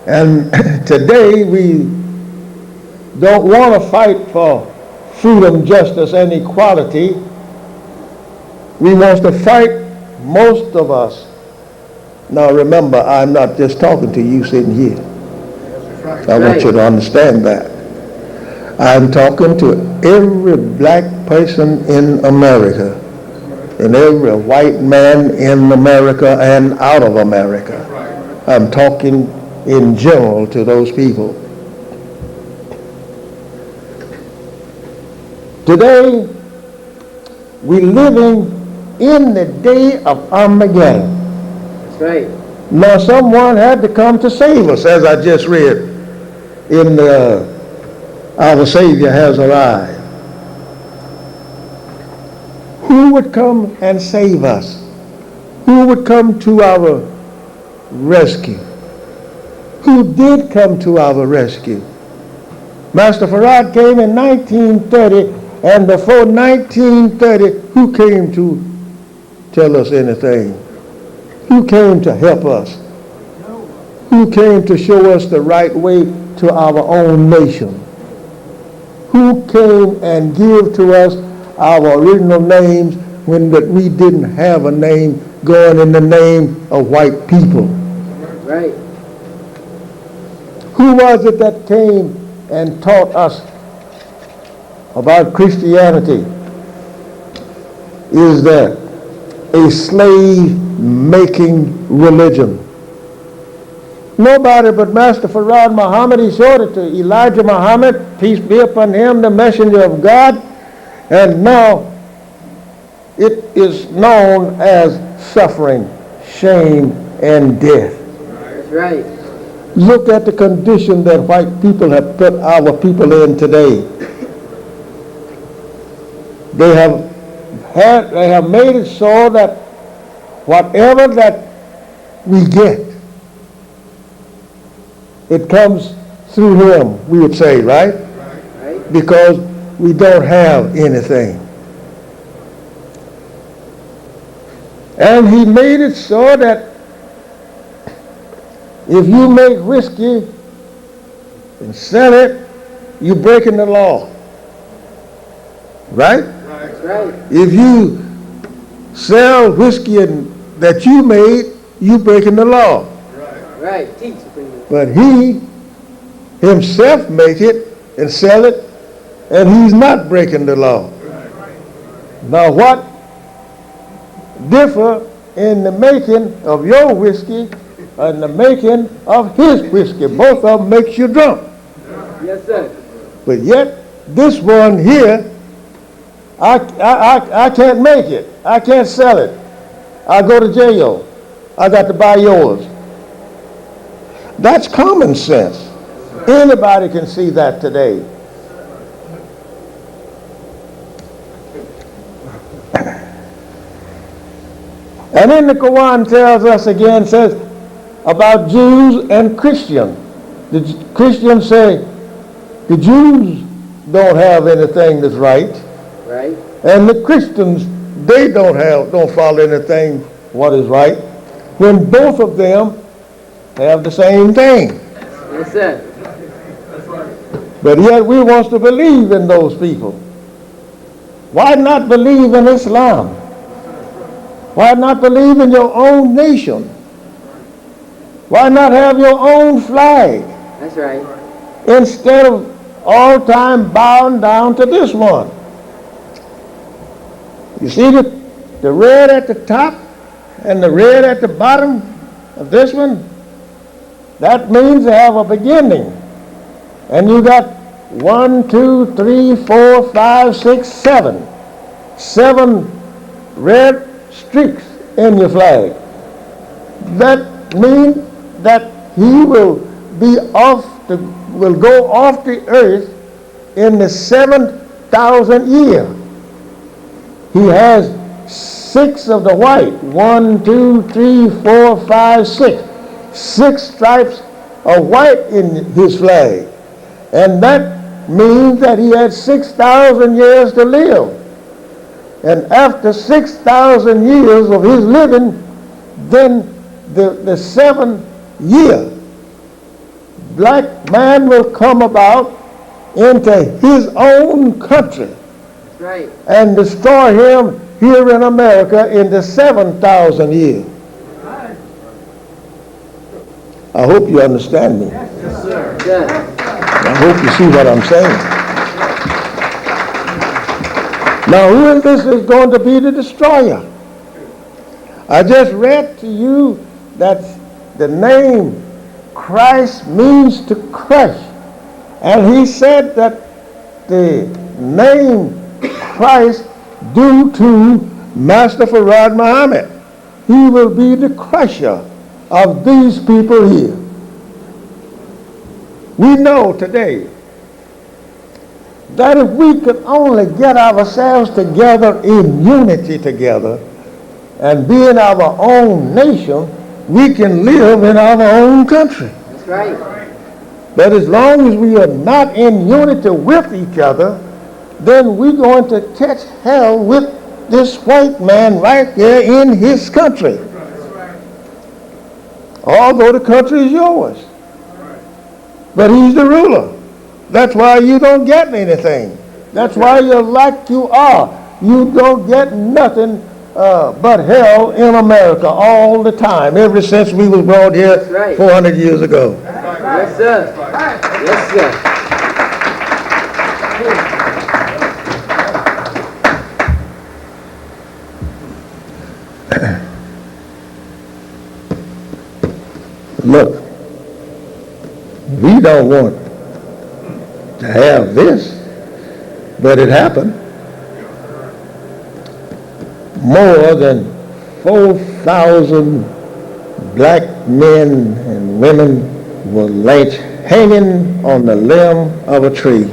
And today we don't want to fight for freedom, justice, and equality. We want to fight, most of us. Now remember, I'm not just talking to you sitting here. I want you to understand that. I'm talking to every black person in America, and every white man in America and out of America. I'm talking in general to those people. Today, we're living in the day of Armageddon. That's right. Now someone had to come to save us, as I just read in Our Savior Has Arrived. Who would come and save us? Who would come to our rescue? Who did come to our rescue? Master Farad came in 1930, and before 1930, who came to tell us anything? Who came to help us? Who came to show us the right way to our own nation? Who came and gave to us our original names when we didn't have a name going in the name of white people? Right. Who was it that came and taught us about Christianity? Is that a slave-making religion? Nobody but Master Farad Muhammad. He showed it to Elijah Muhammad, peace be upon him, the messenger of God, and now it is known as suffering, shame, and death. That's right. Look at the condition that white people have put our people in today. They have made it so that whatever that we get, it comes through him, we would say, right? Right. Because we don't have anything. And he made it so that if you make whiskey and sell it, you're breaking the law. Right? That's right. If you sell whiskey that you made, you're breaking the law. Right. Teach me. But he himself make it and sell it, and he's not breaking the law. Now what differ in the making of your whiskey and the making of his whiskey? Both of them makes you drunk. Yes, sir. But yet, this one here, I can't make it. I can't sell it. I go to jail. I got to buy yours. That's common sense. Anybody can see that today. And then the Quran tells us again, says about Jews and Christians. The Christians say the Jews don't have anything that's right, Right. and the Christians, they don't follow anything what is right, when both of them have the same thing. Yes, sir. But yet we want to believe in those people. Why not believe in Islam? Why not believe in your own nation? Why not have your own flag That's right. instead of all time bowing down to this one? You see the red at the top and the red at the bottom of this one? That means they have a beginning. And you got 1, 2, 3, 4, 5, 6, 7. 7 red streaks in your flag. That means that he will go off the earth in the 7,000th year. He has 6 of the white. 1, 2, 3, 4, 5, 6. 6 stripes of white in his flag. And that means that he had 6,000 years to live. And after 6,000 years of his living, then the 7th year, black man will come about into his own country. That's right. And destroy him here in America in the 7,000th year. I hope you understand me. Yes, sir. I hope you see what I'm saying. Now, who is this is going to be the destroyer? I just read to you that the name Christ means to crush. And he said that the name Christ due to Master Farad Muhammad. He will be the crusher of these people here. We know today that if we could only get ourselves together in unity together and be in our own nation, we can live in our own country. That's right. But as long as we are not in unity with each other, then we're going to catch hell with this white man right there in his country. Although the country is yours. But he's the ruler. That's why you don't get anything. That's why you're like you are. You don't get nothing but hell in America all the time, ever since we was brought here That's right. 400 years ago. Yes, sir. Yes, sir. Look, we don't want to have this, but it happened. More than 4,000 black men and women were lynched hanging on the limb of a tree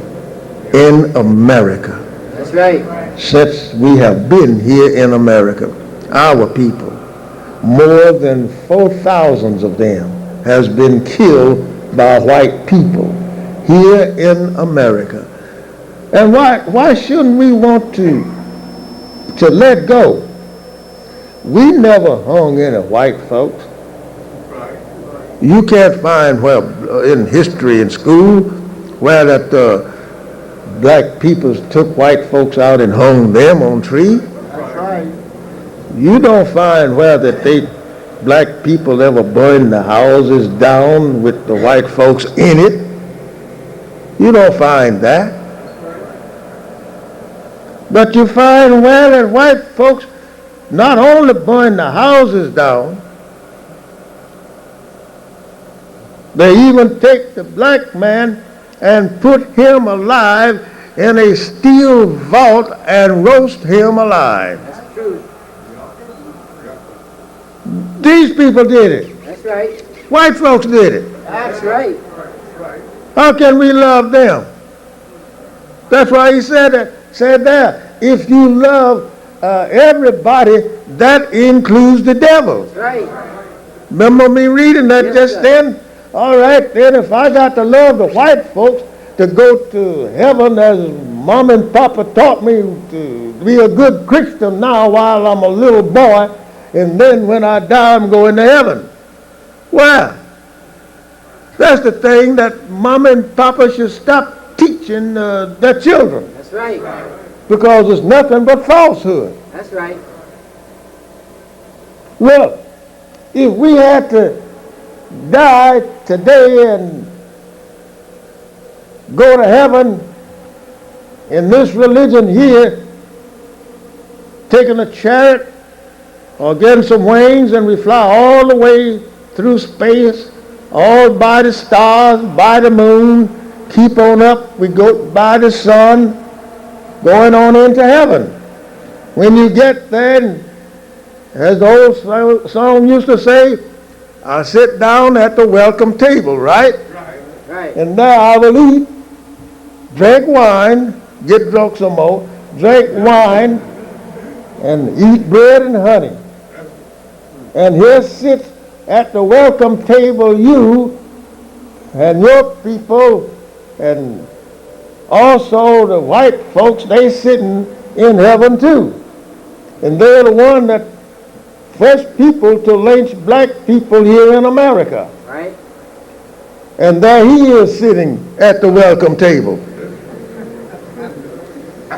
in America. That's right. Since we have been here in America, our people, more than 4,000 of them has been killed by white people here in America. And why shouldn't we want to let go? We never hung any white folks. You can't find where in history in school where that black people took white folks out and hung them on trees. That's right. You don't find where that black people ever burned the houses down with the white folks in it. You don't find that. But you find where that white folks not only burned the houses down, they even take the black man and put him alive in a steel vault and roast him alive. That's true. These people did it. That's right. White folks did it. That's right. How can we love them? That's why he said there, if you love everybody, that includes the devil. That's right. Remember me reading that Yes, just sir. then? All right, then if I got to love the white folks to go to heaven as Mom and Papa taught me to be a good Christian now while I'm a little boy, and then when I die I'm going to heaven. Well, that's the thing that Mom and Papa should stop teaching their children, That's right. because it's nothing but falsehood. That's right. Look, if we had to die today and go to heaven in this religion here, taking a chariot or getting some wings, and we fly all the way through space, all by the stars, by the moon, keep on up, we go by the sun, going on into heaven. When you get there, and as the old song used to say, I sit down at the welcome table, right? Right. And there I will eat, drink wine, get drunk some more, drink wine, and eat bread and honey. And here sits at the welcome table you and your people, and also the white folks, they sitting in heaven too. And they're the one that first people to lynch black people here in America. Right. And there he is sitting at the welcome table.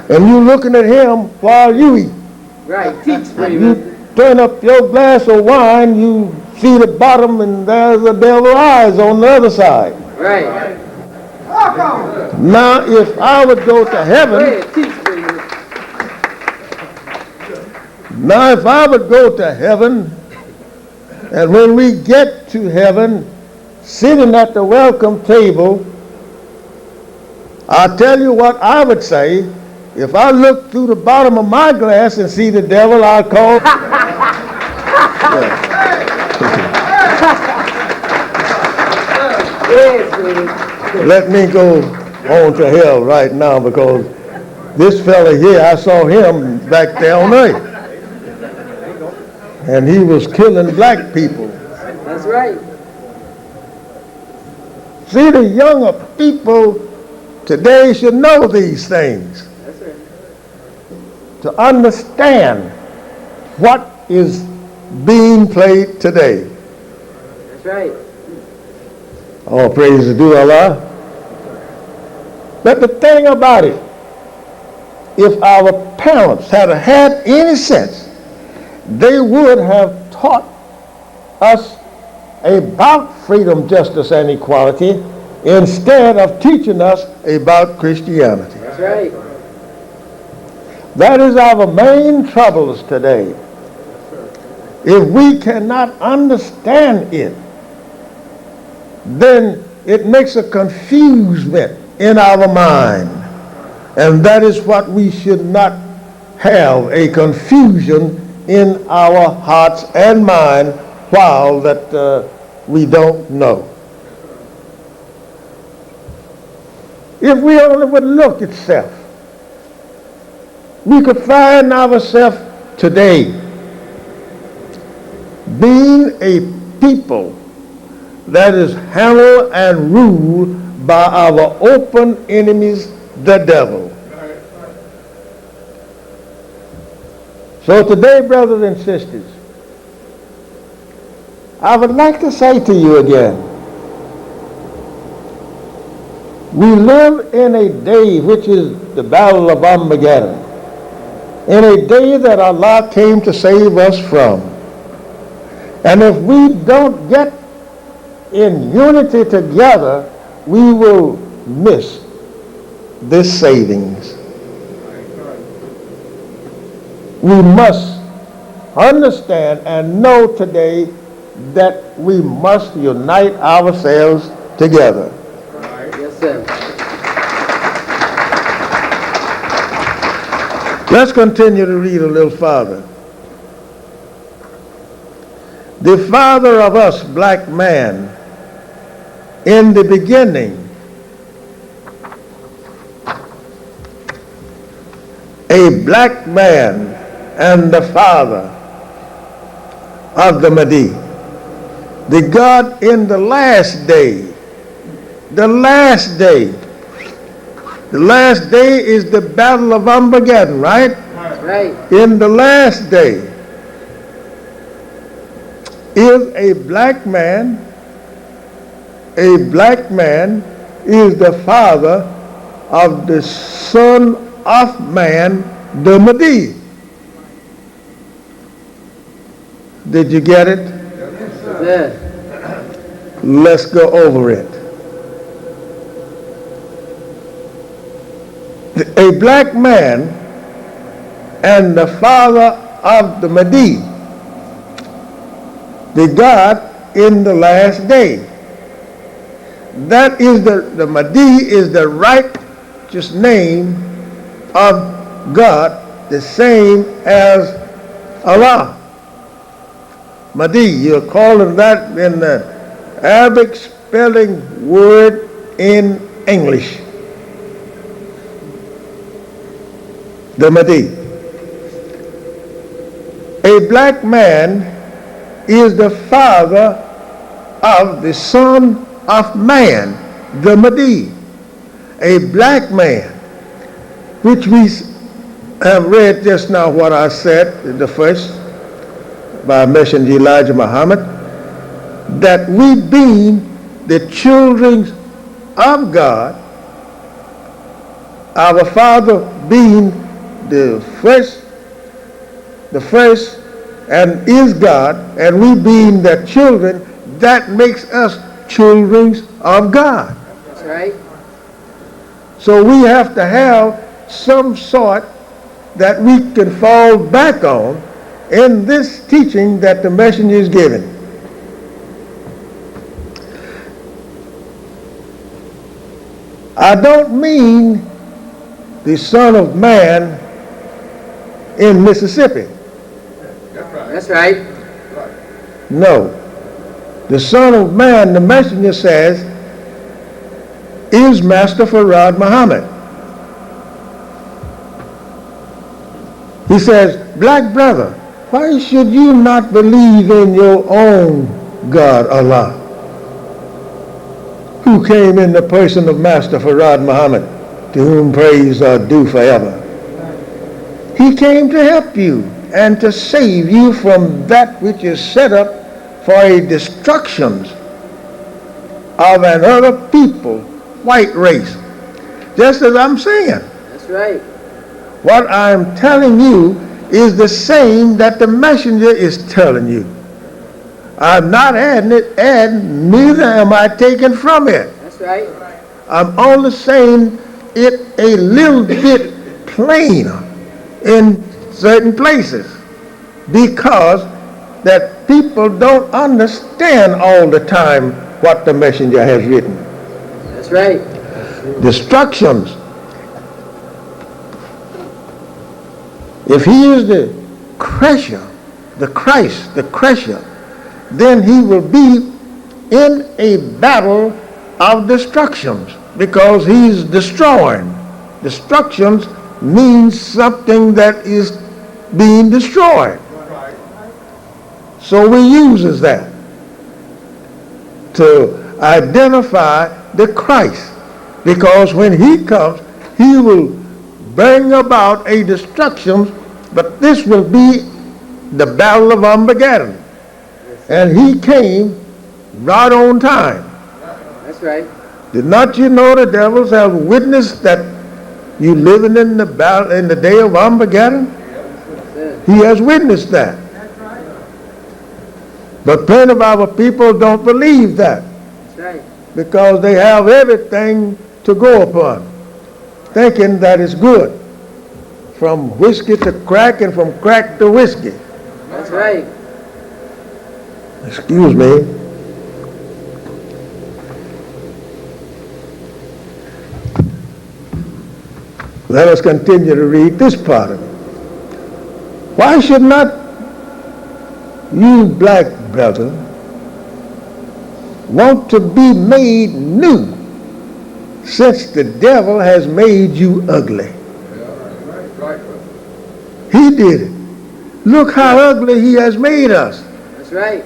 And you looking at him while you eat. Right. Teach pretty You much. turn up your glass of wine, you see the bottom, and there's the devil's eyes on the other side. Right. Now, if I would go to Go heaven, ahead. Teach pretty much. now if I would go to heaven, and when we get to heaven, sitting at the welcome table, I'll tell you what I would say. If I look through the bottom of my glass and see the devil, I'll call. Yes, sweetie. Let me go on to hell right now, because this fella here, I saw him back there on earth. And he was killing black people. That's right. See, the younger people today should know these things That's right. to understand what is being played today. That's right. All praise to do Allah. But the thing about it, if our parents had had any sense, they would have taught us about freedom, justice, and equality instead of teaching us about Christianity. That's right. That is our main troubles today. If we cannot understand it, then it makes a confusement in our mind. And that is what we should not have, a confusion in our hearts and mind while that we don't know. If we only would look at self, we could find ourselves today being a people that is handled and ruled by our open enemies, the devil. So today, brothers and sisters, I would like to say to you again, we live in a day which is the battle of Armageddon, in a day that Allah came to save us from. And if we don't get in unity together, we will miss this savings. We must understand and know today that we must unite ourselves together. Yes, sir. Let's continue to read a little farther. The father of us, black man, in the beginning, a black man and the Father of the Mahdi. The God in the last day. The last day. The last day is the battle of Armageddon, right? That's right. In the last day is a black man. A black man is the father of the Son of Man, the Mahdi. Did you get it? Yes. Let's go over it. A black man and the father of the Mahdi, the God in the last day. That is the Mahdi is the righteous name of God, the same as Allah. Mahdi, you're calling that in the Arabic spelling word in English. The Mahdi. A black man is the father of the Son of Man, the Mahdi. A black man, which we have read just now what I said in the first by Messenger Elijah Muhammad, that we being the children of God, our Father being the first and is God, and we being the children, that makes us children of God. That's right. So we have to have some sort that we can fall back on in this teaching that the messenger is giving. I don't mean the Son of Man in Mississippi. That's right. No. The Son of Man, the messenger says, is Master Farad Muhammad. He says, black brother, why should you not believe in your own God, Allah, who came in the person of Master Farad Muhammad, to whom praise are due forever? He came to help you and to save you from that which is set up for a destruction of another people, white race. Just as I'm saying. That's right. What I'm telling you is the same that the messenger is telling you. I'm not adding it, and neither am I taking from it. That's right. I'm only saying it a little bit plainer in certain places, because that people don't understand all the time what the messenger has written. That's right. Destructions. If he is the crusher, the Christ, the crusher, then he will be in a battle of destructions, because he's destroying. Destructions means something that is being destroyed. So he uses that to identify the Christ, because when he comes, he will bring about a destruction, but this will be the battle of Armageddon. And he came right on time. That's right. Did not you know the devils have witnessed that you living in the battle in the day of Armageddon? He has witnessed that. But plenty of our people don't believe that, That's right. because they have everything to go upon, thinking that it's good, from whiskey to crack and from crack to whiskey. That's right. Excuse me. Let us continue to read this part of it. Why should not you, black brother, want to be made new, since the devil has made you ugly? He did it. Look how ugly he has made us. That's right.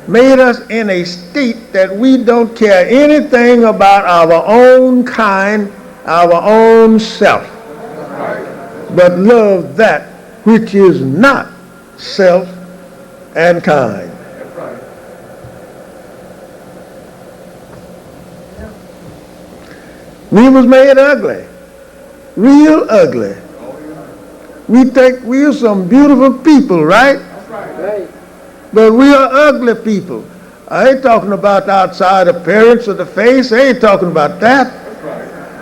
Made us in a state that we don't care anything about our own kind, our own self, but love that which is not self and kind. We was made ugly, real ugly. We think we are some beautiful people, right? Right. But we are ugly people. I ain't talking about the outside appearance of the face. I ain't talking about that.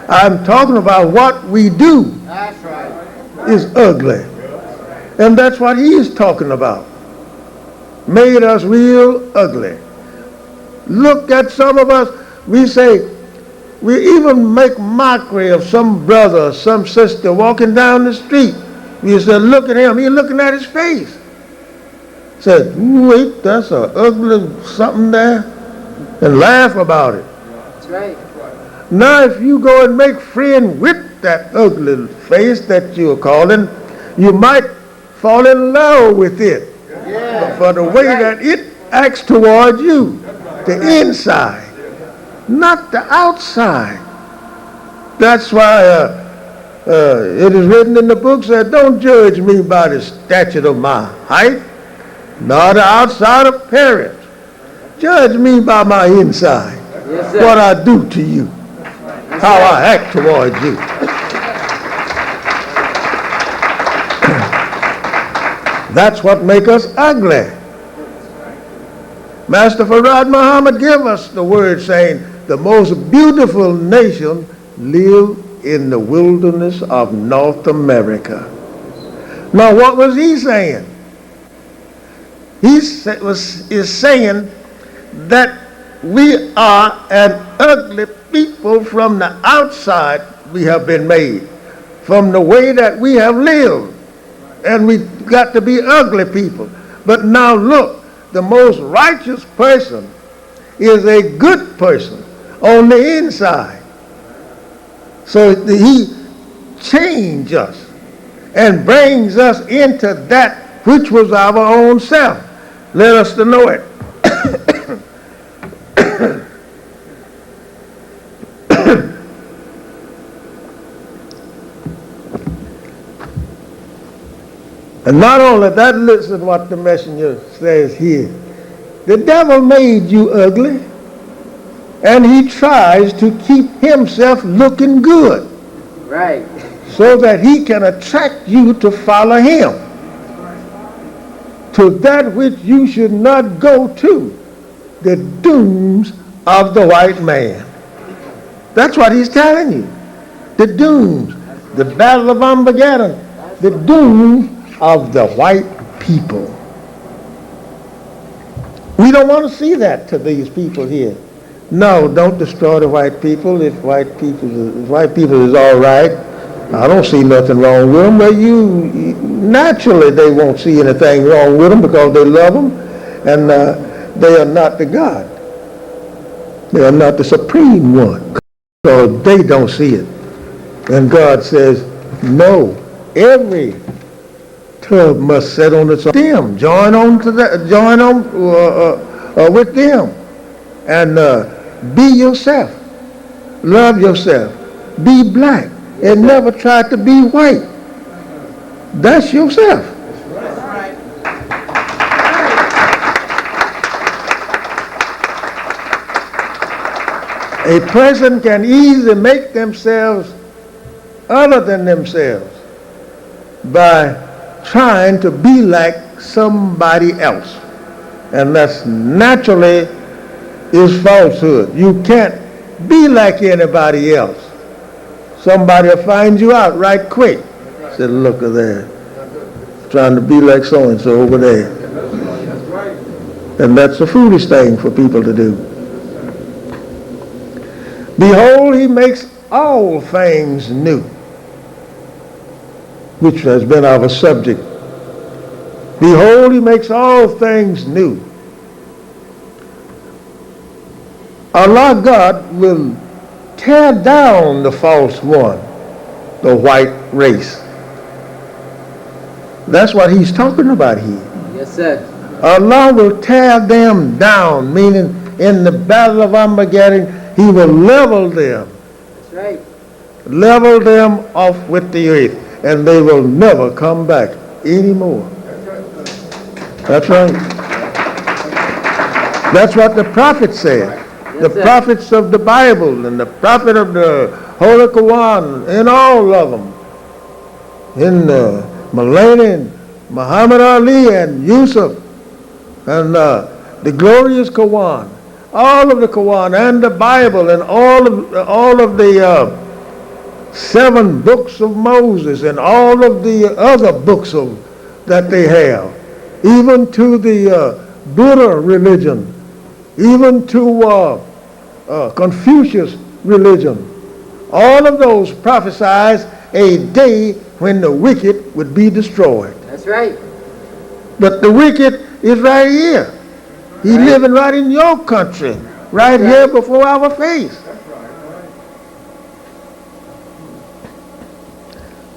I'm talking about what we do That's right. is ugly. And that's what he is talking about. Made us real ugly. Look at some of us, we say, we even make mockery of some brother or some sister walking down the street. We said, look at him, he's looking at his face. Said, wait, that's a ugly something there, and laugh about it. That's right. Now if you go and make friend with that ugly face that you're calling, you might fall in love with it. Yeah. For the way that it acts toward you, the inside, not the outside. That's why it is written in the book that don't judge me by the stature of my height, nor the outside appearance. Judge me by my inside, Yes, sir. what I do to you, how I act toward you. That's what make us ugly. Master Farad Muhammad gave us the word saying, the most beautiful nation live in the wilderness of North America. Now what was he saying? He is saying that we are an ugly people from the outside we have been made, from the way that we have lived. And we got to be ugly people. But now look, the most righteous person is a good person on the inside. So he changed us and brings us into that which was our own self. Let us to know it. And not only that, listen to what the messenger says here. The devil made you ugly, and he tries to keep himself looking good Right. so that he can attract you to follow him to that which you should not go to, the dooms of the white man. That's what he's telling you. The dooms, the battle of Armageddon, the dooms of the white people. We don't want to see that to these people here. No, don't destroy the white people. If white people is all right, I don't see nothing wrong with them. But naturally they won't see anything wrong with them because they love them, and they are not the God. They are not the supreme one, so they don't see it. And God says, no, every tub must set on its own. Them, join on with them, and be yourself, love yourself, be black, and never try to be white. That's yourself. A person can easily make themselves other than themselves by trying to be like somebody else. And that's naturally is falsehood. You can't be like anybody else. Somebody will find you out right quick. Say, look at there, trying to be like so-and-so over there. And that's a foolish thing for people to do. Behold, he makes all things new, which has been our subject. Behold, he makes all things new. Allah God will tear down the false one, the white race. That's what he's talking about here. Yes, sir. Allah will tear them down, meaning in the battle of Armageddon, he will level them. That's right. Level them off with the earth, and they will never come back anymore. That's right. That's what the prophet said. The sir. prophets of the Bible and the prophet of the Holy Quran, and all of them, in Mulanin, Muhammad Ali and Yusuf, and the glorious Quran, all of the Quran and the Bible, and all of the 7 books of Moses, and all of the other books that they have, even to the Buddha religion, even to Confucius religion. All of those prophesied a day when the wicked would be destroyed. That's right. But the wicked is right here. He's living right in your country, right here before our face.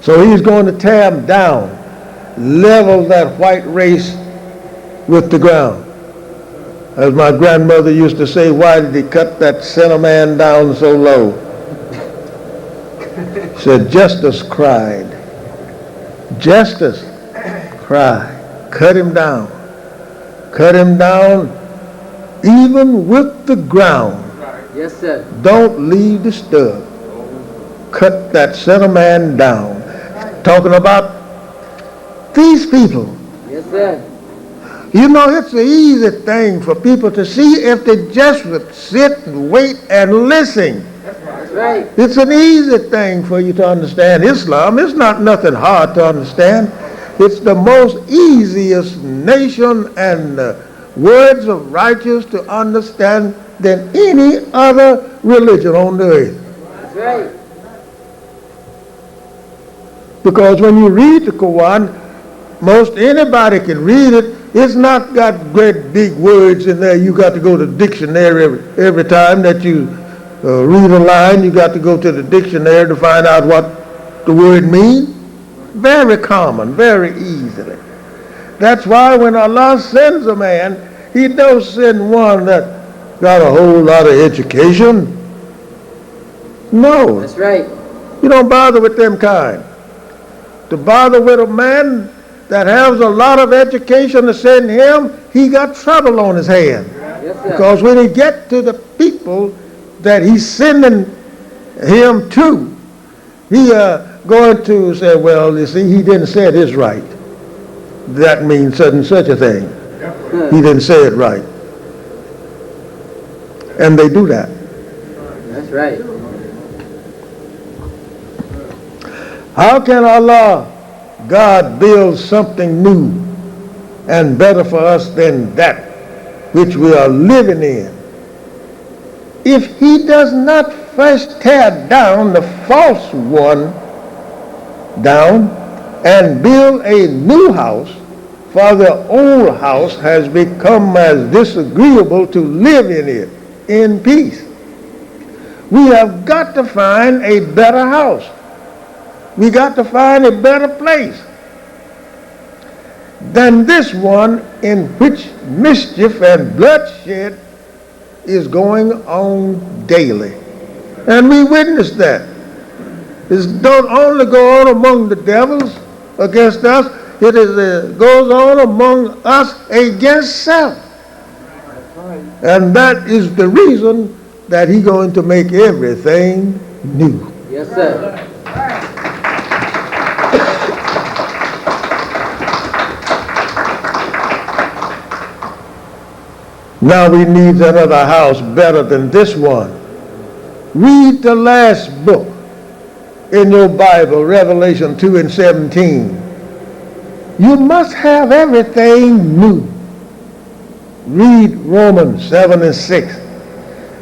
So he's going to tear them down, level that white race with the ground. As my grandmother used to say, why did he cut that sinner man down so low? Said, justice cried. Justice cried. Cut him down. Cut him down even with the ground. Yes, sir. Don't leave the stub. Cut that sinner man down. Talking about these people. Yes, sir. You know, it's an easy thing for people to see if they just would sit and wait and listen. That's right. It's an easy thing for you to understand Islam. It's not nothing hard to understand. It's the most easiest nation and words of righteous to understand than any other religion on the earth. That's right. Because when you read the Quran, most anybody can read it. It's not got great big words in there. You got to go to the dictionary every time that you read a line. You got to go to the dictionary to find out what the word means. Very common, very easily. That's why when Allah sends a man, he don't send one that got a whole lot of education. No. That's right. You don't bother with them kind. To bother with a man that has a lot of education to send him, he got trouble on his hand. Yes, sir. Because when he get to the people that he's sending him to, he going to say, well, you see, he didn't say this right. That means such and such a thing. He didn't say it right. And they do that. That's right. How can Allah, God, build something new and better for us than that which we are living in, if he does not first tear down the false one down and build a new house, for the old house has become as disagreeable to live in it in peace? We have got to find a better house. We got to find a better place than this one in which mischief and bloodshed is going on daily. And we witness that. It don't only go on among the devils against us, it goes on among us against self. And that is the reason that he's going to make everything new. Yes, sir. Now we need another house better than this one. Read the last book in your Bible, Revelation 2 and 17. You must have everything new. Read Romans 7 and 6.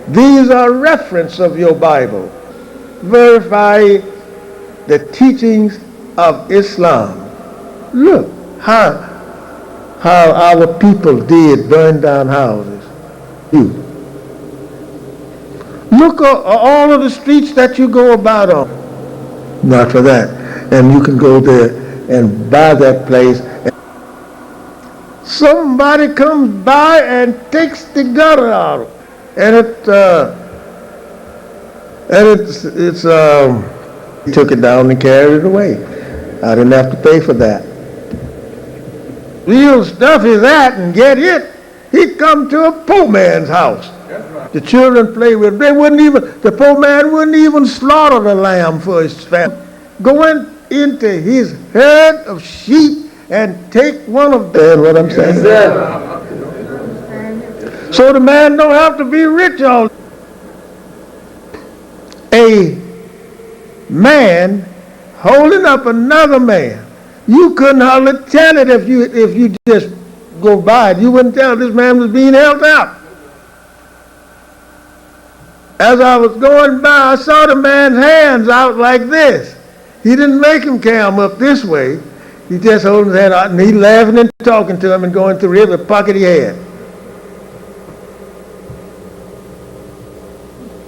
These are reference of your Bible. Verify the teachings of Islam. Look how our people did burn down houses. You. Look at all of the streets that you go about on. Not for that. And you can go there and by that place. Somebody comes by and takes the gutter out, and he took it down and carried it away. I didn't have to pay for that. Real stuff is that, and get it. He'd come to a poor man's house. The children play with it. The poor man wouldn't even slaughter the lamb for his family. Going into his herd of sheep and take one of them. What I'm saying? Yes, sir. So the man don't have to be rich all. A man holding up another man. You couldn't hardly tell it if you just go by it. You wouldn't tell this man was being held up. As I was going by, I saw the man's hands out like this. He didn't make him carry him up this way. He just holding his hand out, and he laughing and talking to him and going through every pocket he had.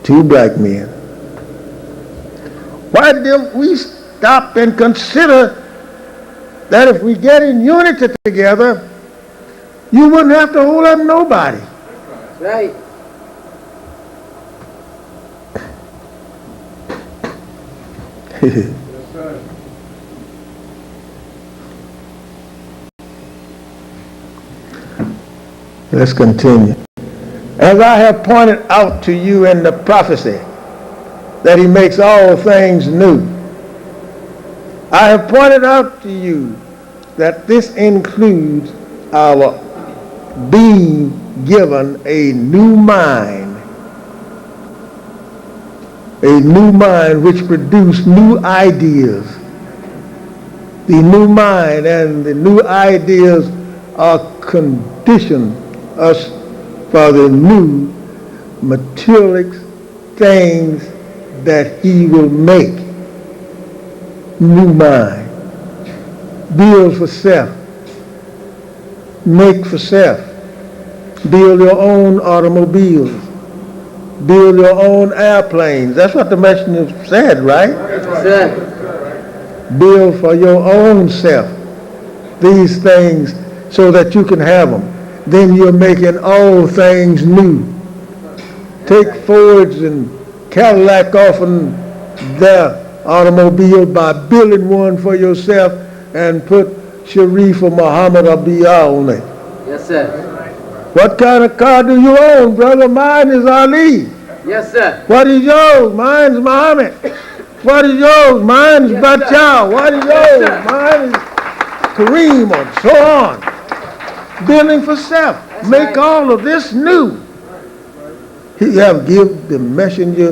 Two black men. Why didn't we stop and consider that if we get in unity together, you wouldn't have to hold up nobody? That's right. Let's continue. As I have pointed out to you in the prophecy that he makes all things new, I have pointed out to you that this includes our being given a new mind which produces new ideas. The new mind and the new ideas are conditioned us for the new materialistic things that he will make. New mind. Build for self. Make for self. Build your own automobiles. Build your own airplanes. That's what the messenger said, right? Yes, sir. Build for your own self these things so that you can have them. Then you're making all things new. Take Fords and Cadillac off in their automobile by building one for yourself and put Sharif or Muhammad or Biya on it. Yes, sir. What kind of car do you own, brother? Mine is Ali. Yes, sir. What is yours? Mine's Muhammad. What is yours? Mine's Bachar. What is yours? Mine is Kareem, or so on. Building for self. Make right. all of this new. He have give the messenger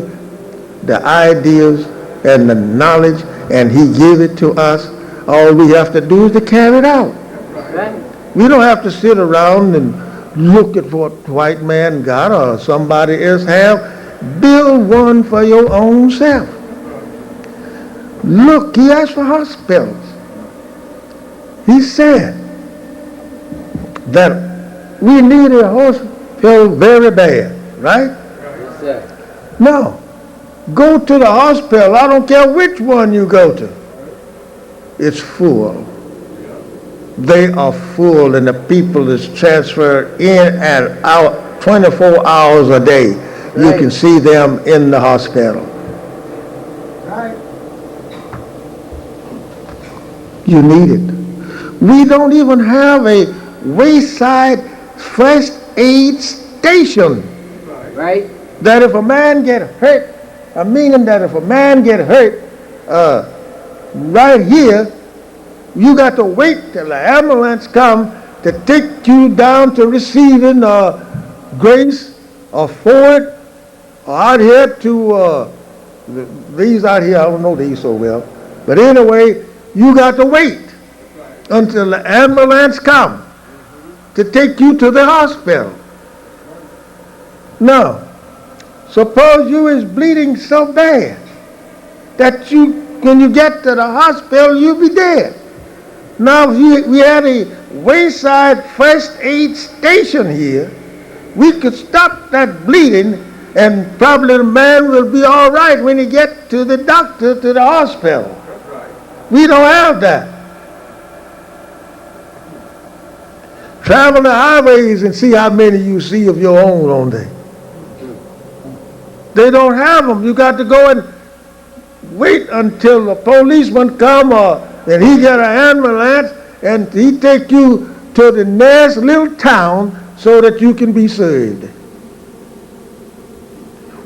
the ideas and the knowledge, and he give it to us. All we have to do is to carry it out. Right. We don't have to sit around and look at what white man got or somebody else have. Build one for your own self. Look, he asked for hospitals. He said that we need a hospital very bad, right? Yes, sir. No. Go to the hospital. I don't care which one you go to. It's full. They are full, and the people is transferred in and out 24 hours a day. You Right. can see them in the hospital. Right. You need it. We don't even have a wayside first aid station. Right. That if a man get hurt, meaning that if a man get hurt right here, you got to wait till the ambulance come to take you down to receiving Grace or Ford or out here to these out here. I don't know these so well, but anyway, you got to wait until the ambulance come to take you to the hospital. Now, suppose you is bleeding so bad that when you get to the hospital, you'll be dead. Now, if we had a wayside first aid station here, we could stop that bleeding, and probably the man will be all right when he gets to the doctor, to the hospital. We don't have that. Travel the highways and see how many you see of your own on there. They don't have them. You got to go and wait until a policeman come and he get an ambulance and he take you to the nearest little town so that you can be served.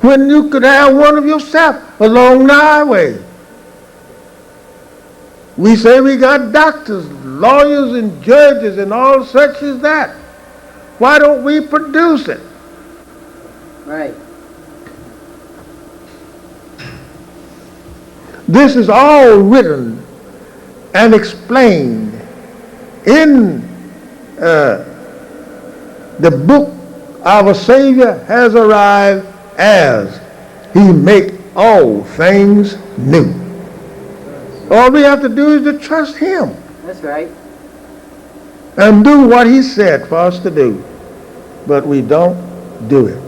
When you could have one of yourself along the highway. We say we got doctors, lawyers, and judges and all such as that. Why don't we produce it? Right. This is all written and explained in the book our Savior has arrived as He make all things new. All we have to do is to trust Him That's right. and do what He said for us to do. But we don't do it.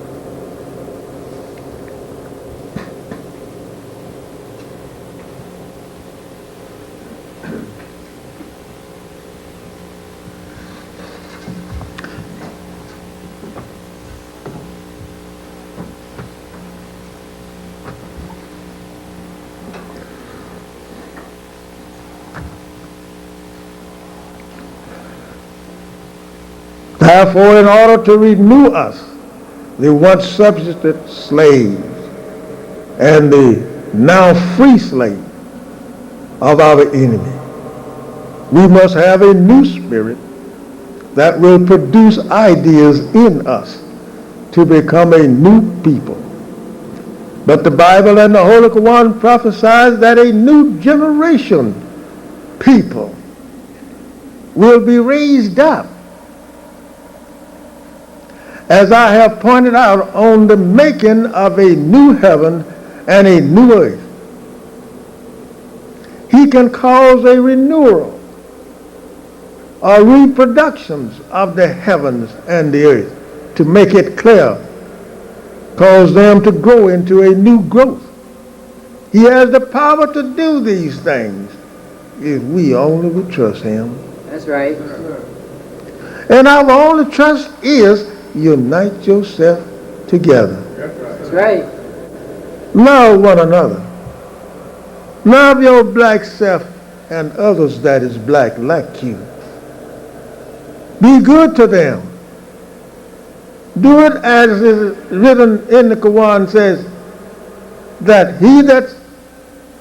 Therefore, in order to renew us, the once subjected slaves and the now free slave of our enemy, we must have a new spirit that will produce ideas in us to become a new people. But the Bible and the Holy Quran prophesies that a new generation people will be raised up, as I have pointed out, on the making of a new heaven and a new earth. He can cause a renewal or reproductions of the heavens and the earth to make it clear, cause them to grow into a new growth. He has the power to do these things if we only would trust Him. That's right. And our only trust is unite yourself together. That's right. Love one another. Love your black self and others that is black like you. Be good to them. Do it as is written in the Quran, says that he that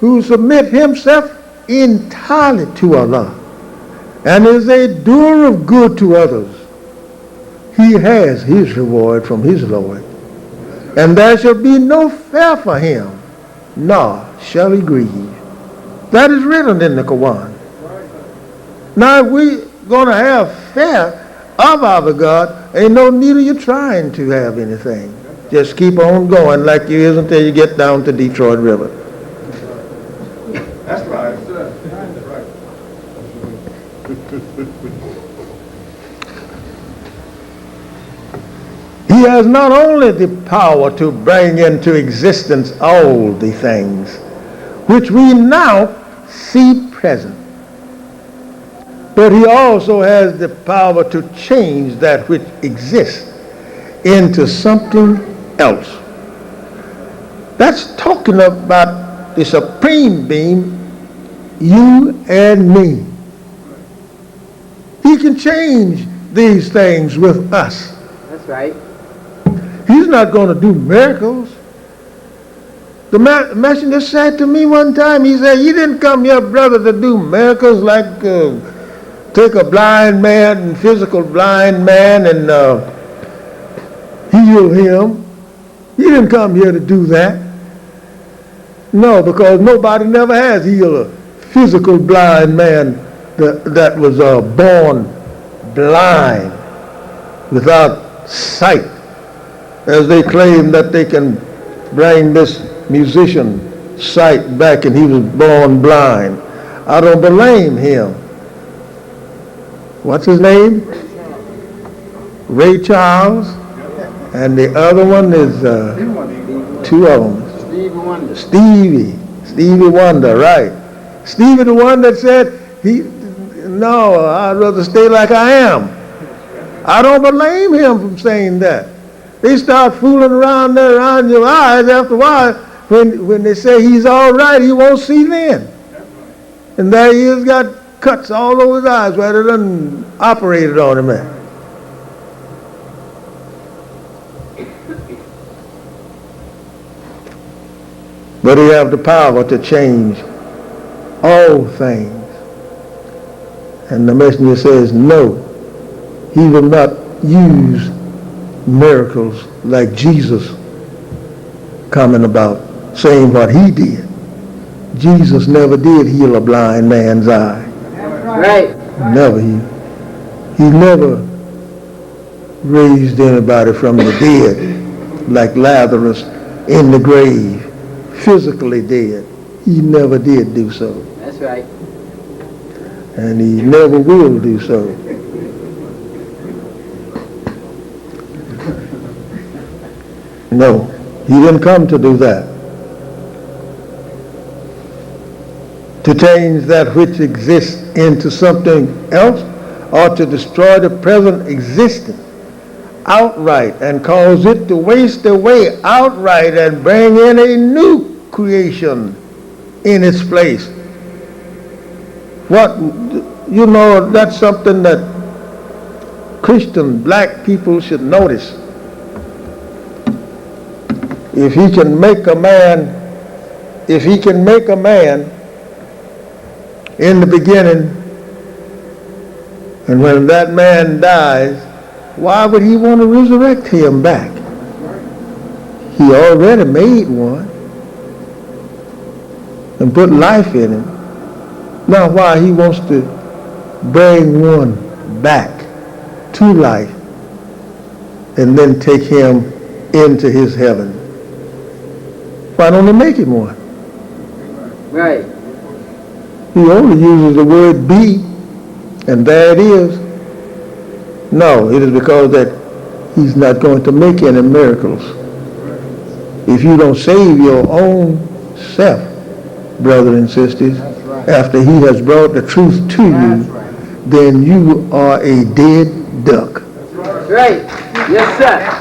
who submit himself entirely to Allah and is a doer of good to others, he has his reward from his Lord, and there shall be no fear for him, nor shall he grieve. That is written in the Quran. Now, if we're going to have fear of our God, ain't no need of you trying to have anything. Just keep on going like you is until you get down to Detroit River. That's right. He has not only the power to bring into existence all the things which we now see present, but he also has the power to change that which exists into something else. That's talking about the supreme being, you and me. He can change these things with us. That's right. He's not going to do miracles. The messenger said to me one time, he said, you didn't come here, brother, to do miracles like take a blind man, physical blind man, and heal him. You didn't come here to do that. No, because nobody never has healed a physical blind man that was born blind, without sight, as they claim that they can bring this musician sight back and he was born blind. I don't blame him. What's his name? Ray Charles. And the other one is two of them. Stevie Wonder. Stevie Wonder, right. Stevie the one that said, no, I'd rather stay like I am. I don't blame him from saying that. They start fooling around there around your eyes after a while. When they say he's all right, he won't see then. And there he is, got cuts all over his eyes where they done operated on him at. But he have the power to change all things. And the messenger says, no, he will not use miracles like Jesus coming about saying what he did. Jesus never did heal a blind man's eye. Right. Never. He never raised anybody from the dead like Lazarus in the grave, physically dead. He never did do so. That's right. And he never will do so. No, he didn't come to do that. To change that which exists into something else, or to destroy the present existence outright and cause it to waste away outright and bring in a new creation in its place. That's something that Christian black people should notice. If he can make a man in the beginning, and when that man dies, why would he want to resurrect him back? He already made one and put life in him. Now why he wants to bring one back to life and then take him into his heaven? Why don't he make him one? Right. He only uses the word be, and there it is. No, it is because that he's not going to make any miracles. If you don't save your own self, brothers and sisters, after he has brought the truth to you, then you are a dead duck. That's right. Yes, sir.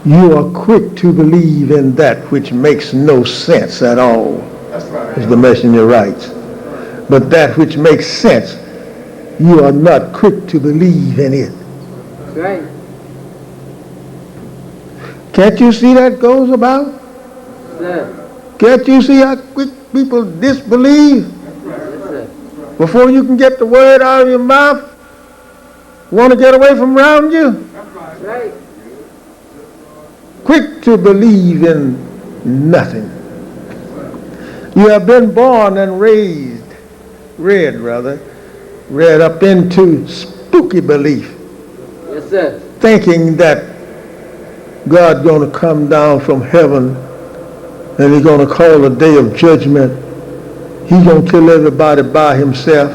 You are quick to believe in that which makes no sense at all, as the messenger writes. But that which makes sense, you are not quick to believe in it. That's right. Can't you see that goes about? Sir. Can't you see how quick people disbelieve? Yes, sir. Before you can get the word out of your mouth, want to get away from around you? That's right. Quick to believe in nothing. You have been born and read up into spooky belief, Yes, sir. thinking that God's going to come down from heaven and he's going to call a day of judgment. He's going to kill everybody by himself,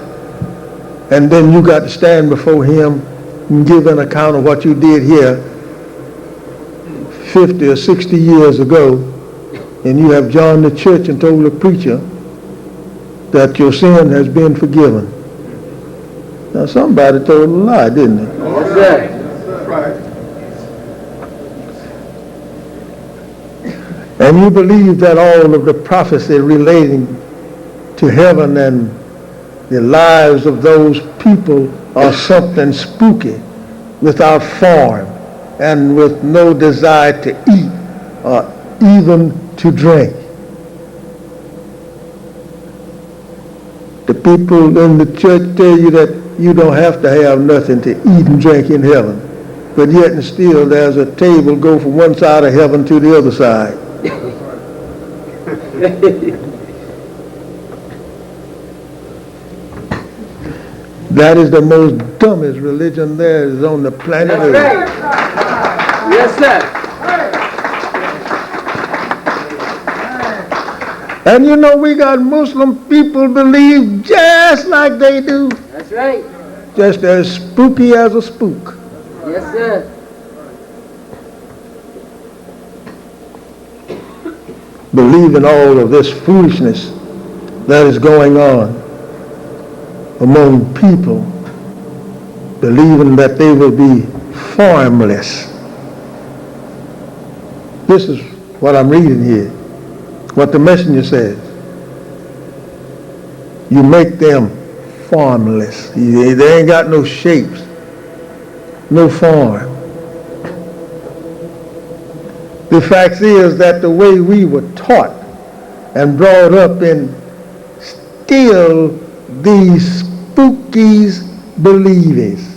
and then you got to stand before him and give an account of what you did here 50 or 60 years ago, and you have joined the church and told the preacher that your sin has been forgiven. Now somebody told a lie, didn't they? Yes, sir. And you believe that all of the prophecy relating to heaven and the lives of those people are something spooky, without form, and with no desire to eat or even to drink. The people in the church tell you that you don't have to have nothing to eat and drink in heaven, but yet and still there's a table go from one side of heaven to the other side. That is the most dumbest religion there is on the planet That's Earth. right. Yes, sir. And you know, we got Muslim people believe just like they do, That's right. just as spooky as a spook. Yes, sir. Believing all of this foolishness that is going on among people, believing that they will be formless. This is what I'm reading here, what the messenger says. You make them formless. They ain't got no shapes, no form. The fact is that the way we were taught and brought up in still these spooky beliefs,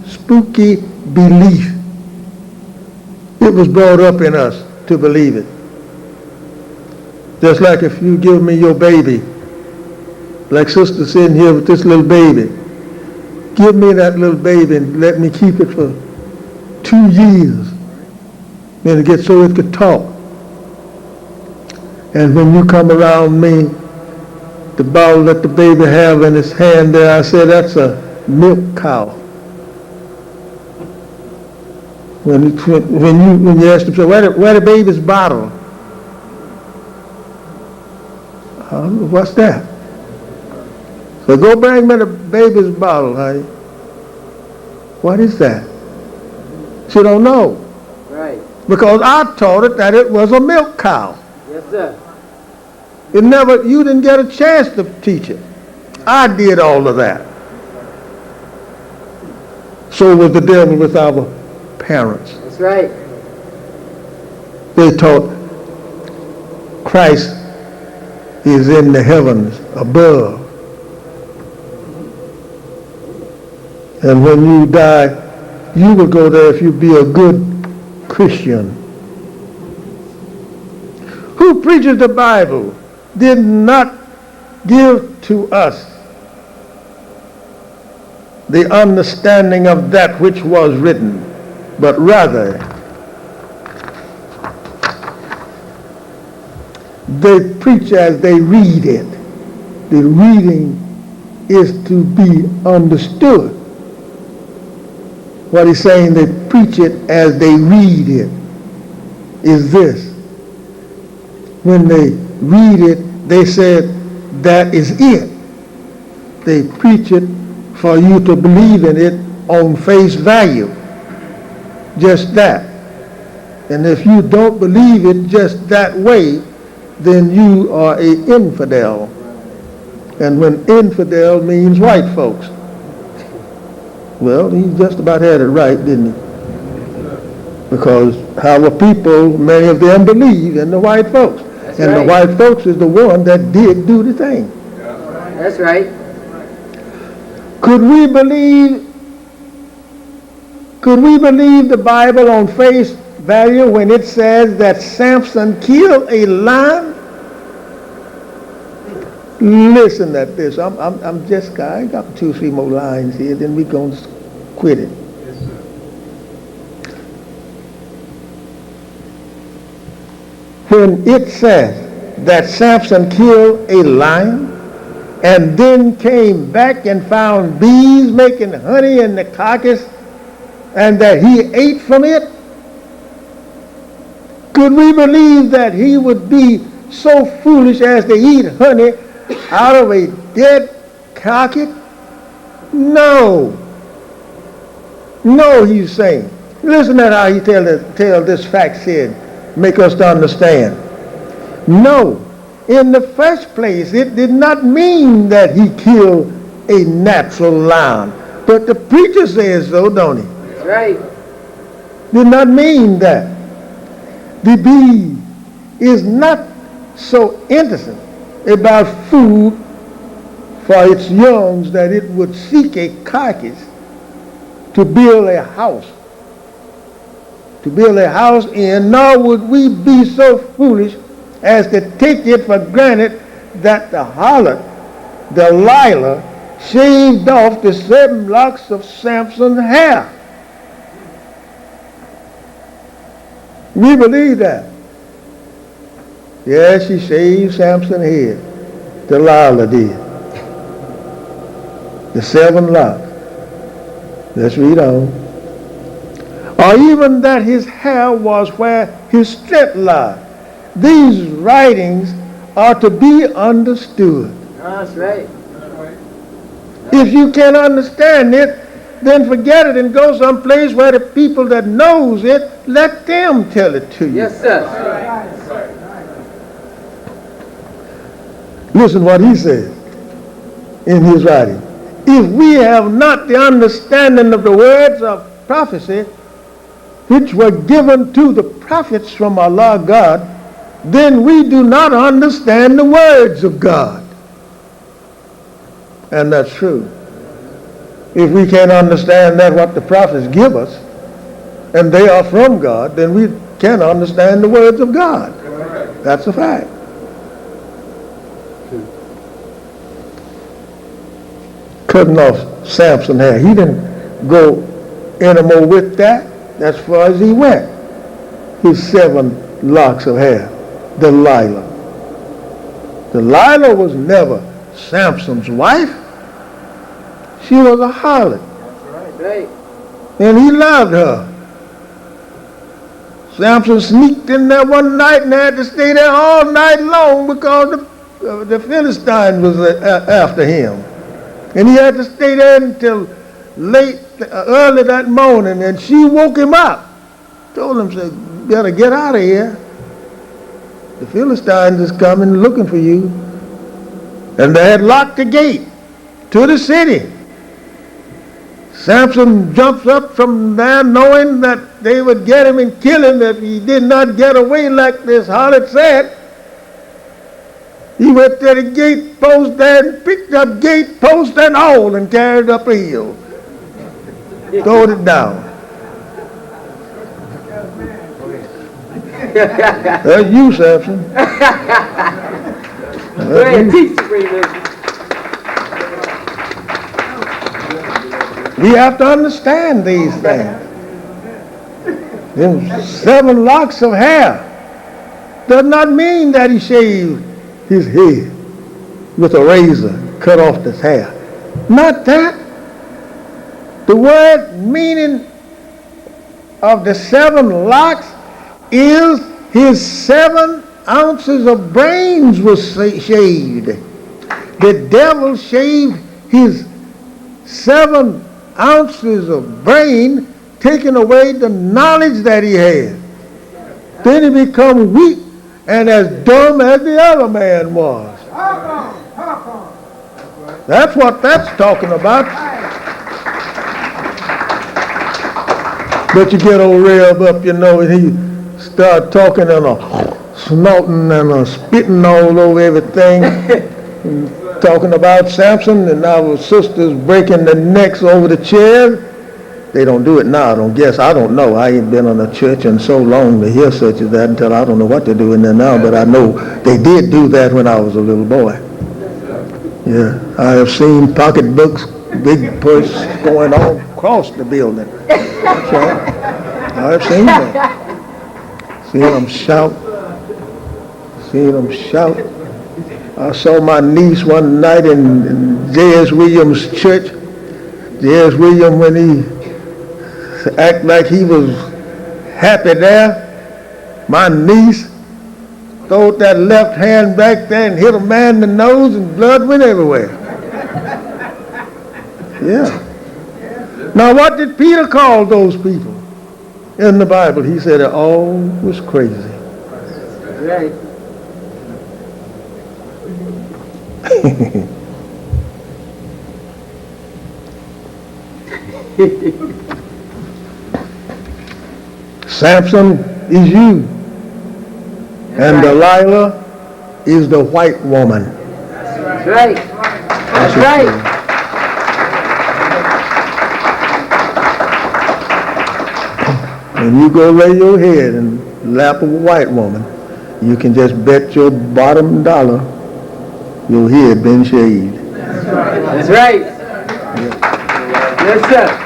spooky belief. It was brought up in us to believe it. Just like if you give me your baby, like sister sitting here with this little baby, give me that little baby and let me keep it for 2 years. Then it gets so it could talk. And when you come around me, the bottle that the baby have in his hand there, I said, that's a milk cow. When you ask them, so where the baby's bottle? What's that? So go bring me the baby's bottle, honey. What is that? She don't know. Right. Because I taught it that it was a milk cow. Yes, sir. You didn't get a chance to teach it. I did all of that. So was the devil with our parents. That's right. They taught Christ is in the heavens above. And when you die, you will go there if you be a good Christian. Who preaches the Bible did not give to us the understanding of that which was written, but rather they preach as they read it. The reading is to be understood. What he's saying, they preach it as they read it, is this. When they read it, they said, that is it. They preach it for you to believe in it on face value. Just that. And if you don't believe it just that way, then you are an infidel. And when infidel means white folks. Well, he just about had it right, didn't he? Because our people, many of them believe in the white folks. That's and right. The white folks is the one that did do the thing. That's right. Could we believe the Bible on face value when it says that Samson killed a lion? Listen at this. I got 2 or 3 more lines here, then we're going to quit it. When it says that Samson killed a lion and then came back and found bees making honey in the carcass and that he ate from it, could we believe that he would be so foolish as to eat honey out of a dead carcass? No. No, he's saying. Listen to how he tell this fact here, make us to understand. No. In the first place, it did not mean that he killed a natural lion. But the preacher says so, don't he? That's right. Did not mean that. The bee is not so innocent about food for its youngs that it would seek a carcass to build a house. To build a house in, nor would we be so foolish as to take it for granted that the harlot, Delilah, shaved off the 7 locks of Samson's hair. We believe that. Yes, she shaved Samson's head. Delilah did. The 7 locks. Let's read on. Or even that his hair was where his strength lied. These writings are to be understood. That's right. If you can't understand it, then forget it and go someplace where the people that knows it, let them tell it to you. Yes, sir. Listen what he says in his writing. If we have not the understanding of the words of prophecy, which were given to the prophets from Allah God, then we do not understand the words of God. And that's true. If we can't understand that what the prophets give us, and they are from God, then we can't understand the words of God. That's a fact. Cutting off Samson's hair. He didn't go anymore with that. As far as he went. His 7 locks of hair. Delilah. Delilah was never Samson's wife. She was a harlot. Right. And he loved her. Samson sneaked in there one night and had to stay there all night long because the Philistine was after him. And he had to stay there until early that morning, and she woke him up. Told him, said, you better get out of here. The Philistines is coming looking for you. And they had locked the gate to the city. Samson jumps up from there knowing that they would get him and kill him if he did not get away like this harlot said. He went to the gate post there and picked up gate post and all and carried it up a hill. Throwed it down. That's you, Samson. Go ahead, teach Supreme. We have to understand these things. Them 7 locks of hair does not mean that he shaved his head with a razor, cut off his hair. Not that. The word meaning of the 7 locks is his 7 ounces of brains was shaved. The devil shaved his 7 ounces of brain, taking away the knowledge that he had. Then he become weak and as dumb as the other man was. That's what that's talking about. But you get old Reb up, you know, and he start talking and snorting and spitting all over everything. And talking about Samson and our sisters breaking their necks over the chairs. They don't do it now, I don't guess. I don't know. I ain't been in a church in so long to hear such as that until I don't know what they're doing there now, but I know they did do that when I was a little boy. Yeah, I have seen pocketbooks, big purse going all across the building. That's right. I have seen that. Seen them shout. Seen them shout. I saw my niece one night in J.S. Williams' church. J.S. Williams, when he act like he was happy there, my niece throwed that left hand back there and hit a man in the nose and blood went everywhere. Yeah. Now what did Peter call those people in the Bible? He said it all was crazy. Right. Samson is you, and Delilah is the white woman. That's right. That's right. When you go lay your head in the lap of a white woman, you can just bet your bottom dollar your head been shaved. That's right. Yes, sir.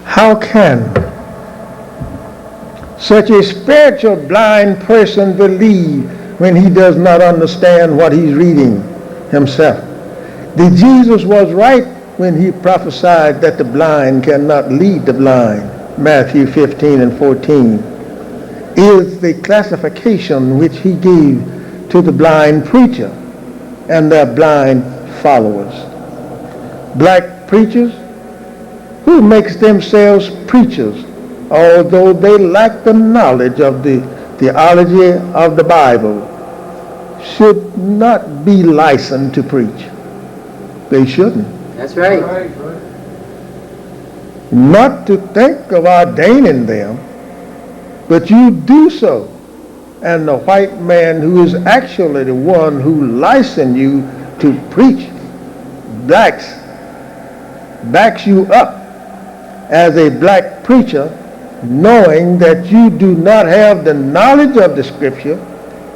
How can such a spiritual blind person believe when he does not understand what he's reading himself? The Jesus was right when he prophesied that the blind cannot lead the blind, Matthew 15 and 14, is the classification which he gave to the blind preacher and their blind followers. Black preachers who makes themselves preachers, although they lack the knowledge of the theology of the Bible, should not be licensed to preach. They shouldn't. That's right. Not to think of ordaining them, but you do so. And the white man who is actually the one who licensed you to preach backs you up as a black preacher, knowing that you do not have the knowledge of the Scripture.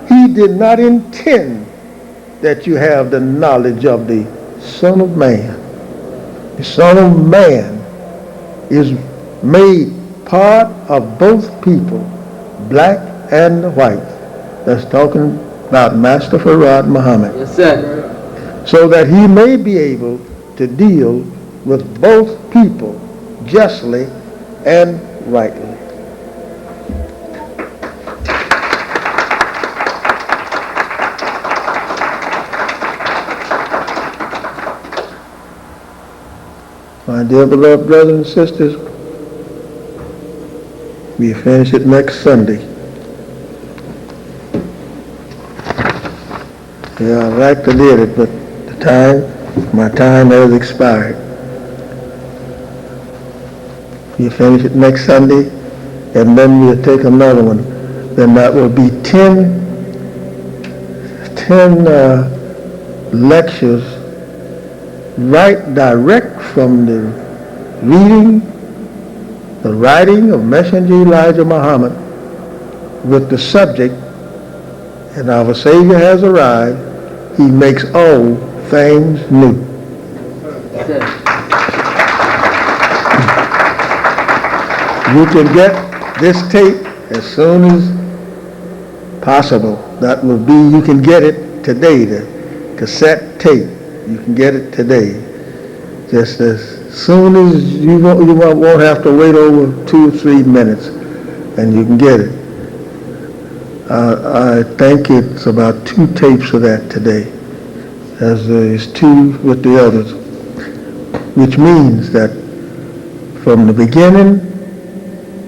He did not intend that you have the knowledge of the Son of Man. The Son of Man is made part of both people, black and white. That's talking about Master Farad Muhammad. Yes, sir. So that he may be able to deal with both people justly and rightly. My dear beloved brothers and sisters, we finish it next Sunday. Yeah, I'd like to lead it, but my time has expired. We finish it next Sunday, and then we'll take another one. Then that will be 10 lectures right direct from the writing of Messenger Elijah Muhammad with the subject, and our Savior has arrived. He makes all things new. Yes, sir. You can get this tape as soon as possible. That will be, you can get it today, the cassette tape. You can get it today. Just as soon as you won't have to wait over 2 or 3 minutes, and you can get it. I think it's about 2 tapes of that today, as there is 2 with the others, which means that from the beginning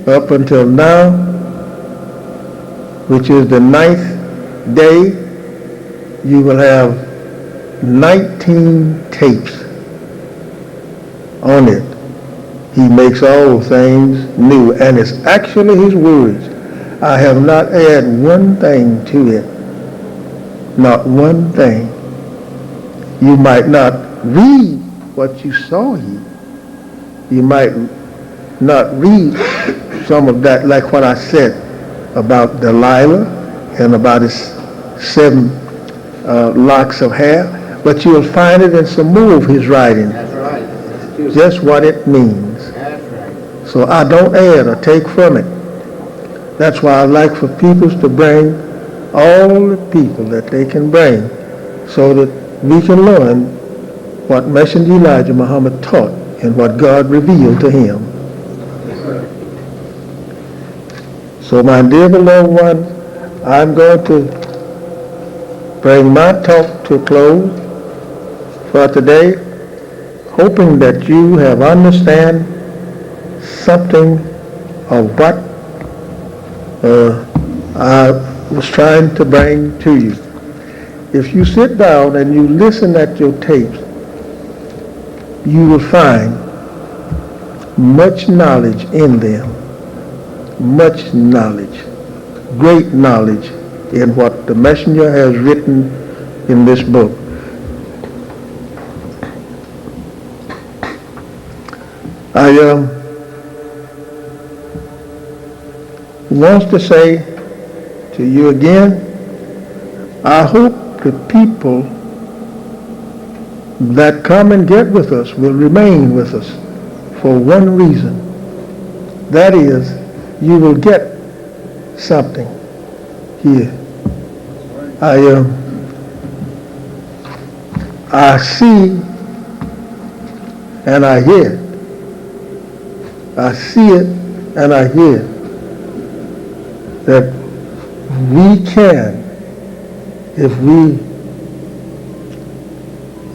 up until now, which is the 9th day, you will have 19 tapes on it. He makes all things new, and it's actually his words. I have not added one thing to it. Not one thing. You might not read what you saw here. You might not read some of that, like what I said about Delilah and about his 7 locks of hair, but you'll find it in some more of his writing. That's right. That's true. Just what it means. That's right. So I don't add or take from it. That's why I like for people to bring all the people that they can bring, so that we can learn what Messenger Elijah Muhammad taught and what God revealed to him. So my dear beloved ones, I'm going to bring my talk to a close for today, hoping that you have understand something of what I was trying to bring to you. If you sit down and you listen at your tapes, you will find much knowledge in them. Much knowledge. Great knowledge in what the messenger has written in this book. I want to say to you again, I hope the people that come and get with us will remain with us for one reason. That is, you will get something here. I see and I hear it. I see it and I hear it. That we can, if we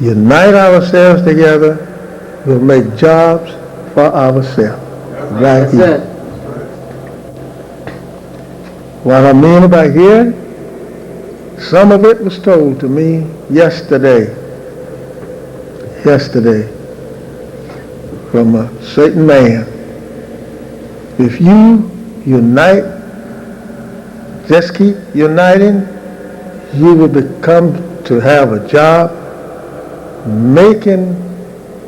unite ourselves together, we'll make jobs for ourselves. Right That's here. it. What I mean by here, some of it was told to me yesterday from a certain man. If you unite, just keep uniting, you will become to have a job making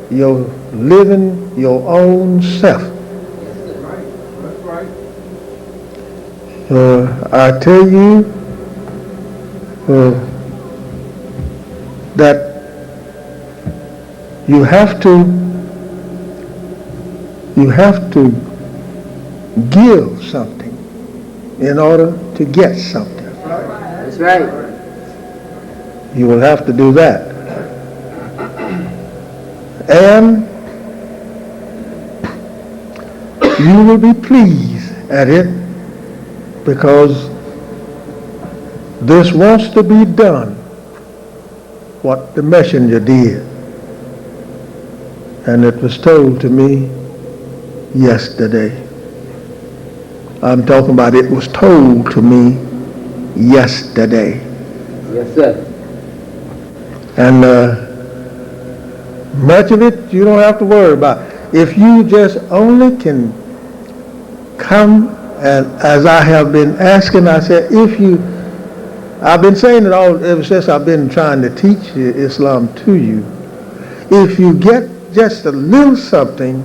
your living your own self. That's right. I tell you that you have to give something in order to get something. That's right. You will have to do that. And you will be pleased at it because this wants to be done, what the messenger did. And it was told to me yesterday. I'm talking about it was told to me yesterday. Yes, sir. And much of it you don't have to worry about. If you just only can come, and as I have been asking, I said, I've been saying it all ever since I've been trying to teach Islam to you. If you get just a little something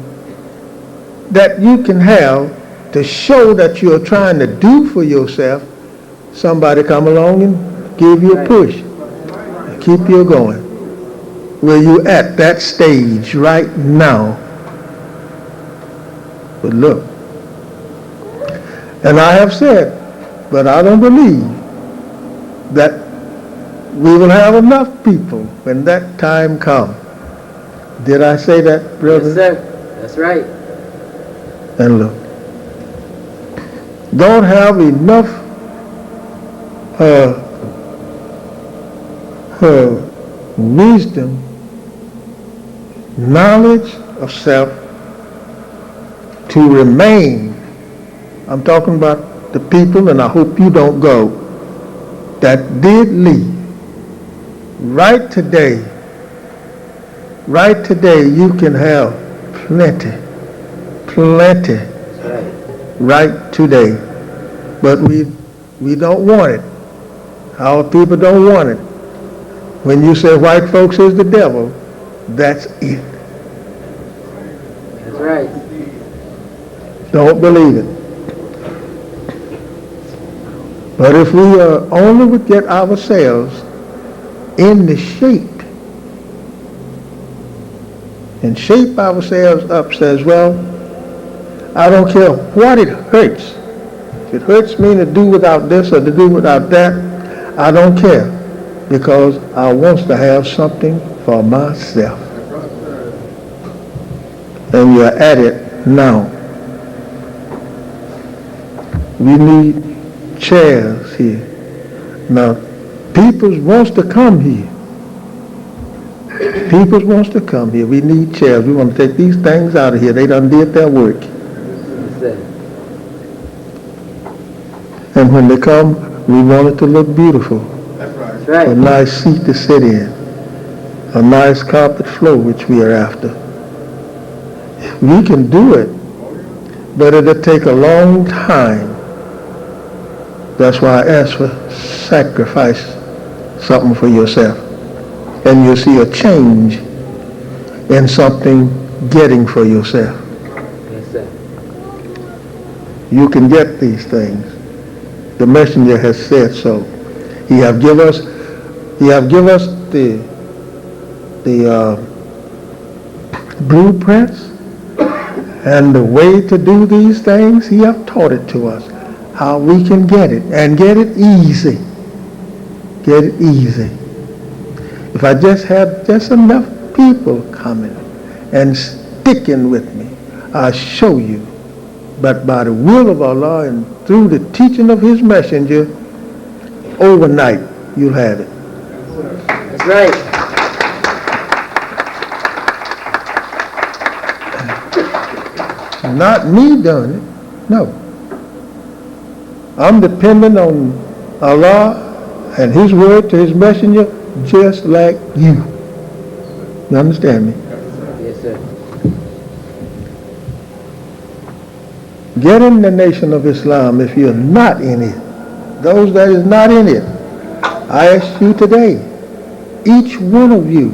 that you can have to show that you're trying to do for yourself, somebody come along and give you a push, keep you going. Where you at that stage right now. But look, and I have said, but I don't believe that we will have enough people when that time comes. Did I say that, brother? Yes, sir. That's right. And look, don't have enough wisdom, knowledge of self to remain. I'm talking about the people, and I hope you don't go, that did leave. Right today, you can have plenty, That's right. right today. But we don't want it. Our people don't want it. When you say white folks is the devil, that's it. That's right. Don't believe it. But if we only would get ourselves in the shape and shape ourselves up, says, well, I don't care what it hurts. If it hurts me to do without this or to do without that, I don't care, because I want to have something for myself. And you're at it now. We need chairs here. Now, people wants to come here. People wants to come here. We need chairs. We want to take these things out of here. They done did their work. Yes, sir. And when they come, we want it to look beautiful. That's right. That's right. A nice seat to sit in. A nice carpet floor, which we are after. We can do it, but it'll take a long time. That's why I ask for sacrifice something for yourself. And you'll see a change in something getting for yourself. Yes, sir. You can get these things. The messenger has said so. He have give us the blueprints and the way to do these things. He have taught it to us, how we can get it, and get it easy. Get it easy. If I just had just enough people coming and sticking with me, I'll show you. But by the will of Allah and through the teaching of his messenger, overnight you'll have it. That's right. Not me doing it, no. I'm dependent on Allah and his word to his messenger just like you. You understand me? Yes, sir. Get in the Nation of Islam if you're not in it. Those that is not in it, I ask you today, each one of you